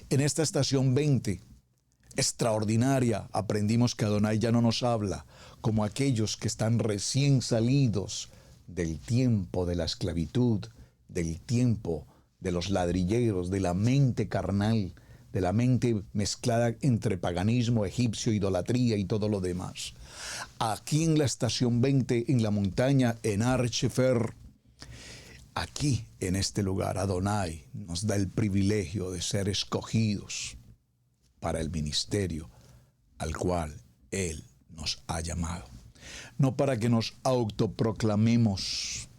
Speaker 1: En esta estación 20, extraordinaria, aprendimos que Adonai ya no nos habla como aquellos que están recién salidos del tiempo de la esclavitud, del tiempo de los ladrilleros, de la mente carnal, de la mente mezclada entre paganismo, egipcio, idolatría y todo lo demás. Aquí en la estación 20, en la montaña, en Har Shefer, aquí en este lugar, Adonai nos da el privilegio de ser escogidos para el ministerio al cual Él nos ha llamado. No para que nos autoproclamemos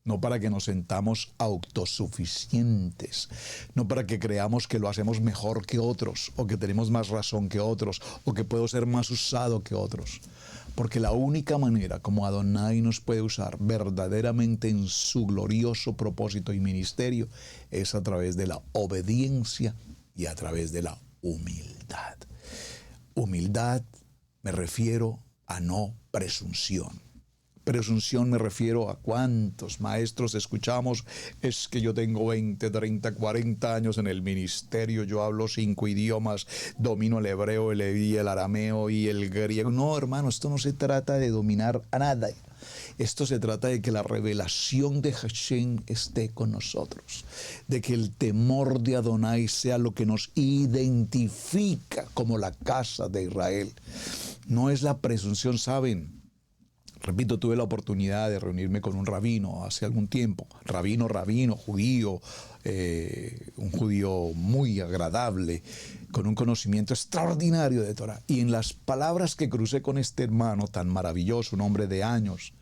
Speaker 1: no para que nos sentamos autosuficientes, no para que creamos que lo hacemos mejor que otros, o que tenemos más razón que otros, o que puedo ser más usado que otros. Porque la única manera como Adonai nos puede usar verdaderamente en su glorioso propósito y ministerio es a través de la obediencia y a través de la humildad. Humildad me refiero a no presunción. Presunción me refiero a cuántos maestros escuchamos, es que yo tengo 20, 30, 40 años en el ministerio, yo hablo 5 idiomas, domino el hebreo, el arameo y el griego. No, hermano, esto no se trata de dominar a nada. Esto se trata de que la revelación de Hashem esté con nosotros, de que el temor de Adonai sea lo que nos identifica como la casa de Israel. No es la presunción, ¿saben? Repito, tuve la oportunidad de reunirme con un rabino hace algún tiempo, rabino, judío, un judío muy agradable, con un conocimiento extraordinario de Torah. Y en las palabras que crucé con este hermano tan maravilloso, un hombre de años,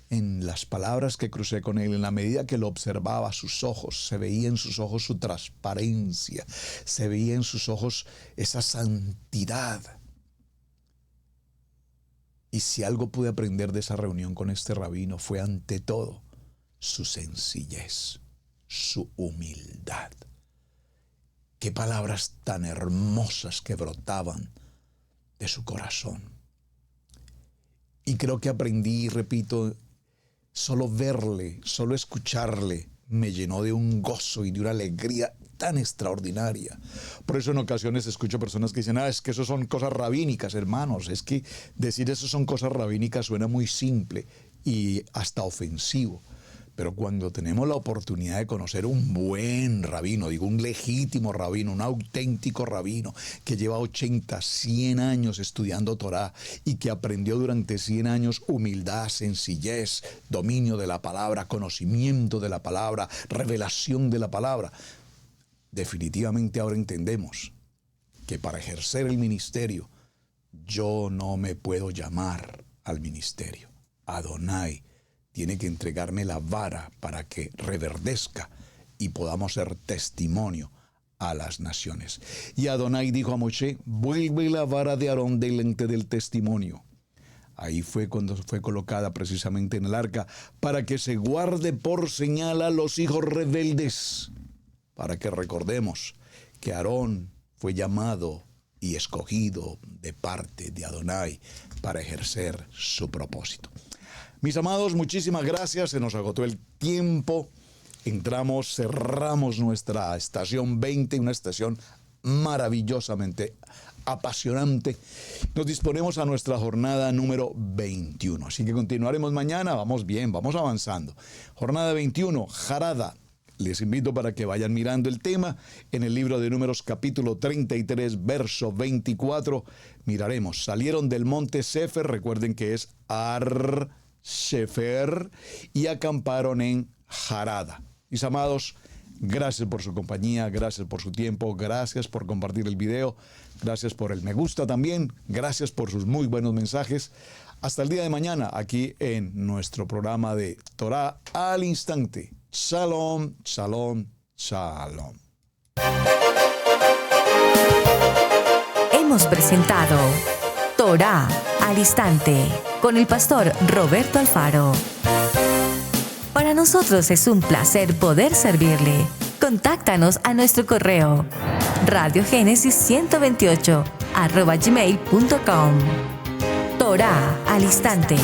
Speaker 1: en las palabras que crucé con él, en la medida que lo observaba, sus ojos, se veía en sus ojos su transparencia, se veía en sus ojos esa santidad. Y si algo pude aprender de esa reunión con este rabino fue ante todo su sencillez, su humildad. Qué palabras tan hermosas que brotaban de su corazón. Y creo que aprendí, repito, solo verle, solo escucharle, me llenó de un gozo y de una alegría tan extraordinaria. Por eso en ocasiones escucho personas que dicen, es que eso son cosas rabínicas, hermanos. Es que decir eso son cosas rabínicas suena muy simple y hasta ofensivo. Pero cuando tenemos la oportunidad de conocer un buen rabino, digo un legítimo rabino, un auténtico rabino que lleva 80, 100 años estudiando Torah y que aprendió durante 100 años humildad, sencillez, dominio de la palabra, conocimiento de la palabra, revelación de la palabra, definitivamente ahora entendemos que para ejercer el ministerio yo no me puedo llamar al ministerio. Adonai tiene que entregarme la vara para que reverdezca y podamos ser testimonio a las naciones. Y Adonai dijo a Moshe, vuelve la vara de Aarón delante del testimonio. Ahí fue cuando fue colocada precisamente en el arca para que se guarde por señal a los hijos rebeldes. Para que recordemos que Aarón fue llamado y escogido de parte de Adonai para ejercer su propósito. Mis amados, muchísimas gracias. Se nos agotó el tiempo. Cerramos nuestra estación 20, una estación maravillosamente apasionante. Nos disponemos a nuestra jornada número 21. Así que continuaremos mañana. Vamos bien, vamos avanzando. Jornada 21, Jarada. Les invito para que vayan mirando el tema en el libro de Números capítulo 33, verso 24. Miraremos, salieron del monte Sefer, recuerden que es Ar Shefer, y acamparon en Jarada. Mis amados, gracias por su compañía, gracias por su tiempo, gracias por compartir el video, gracias por el me gusta también, gracias por sus muy buenos mensajes. Hasta el día de mañana aquí en nuestro programa de Torah al Instante. Shalom, shalom, shalom.
Speaker 2: Hemos presentado Torah al Instante con el pastor Roberto Alfaro. Para nosotros es un placer poder servirle. Contáctanos a nuestro correo radiogenesis128@gmail.com. Torah al Instante.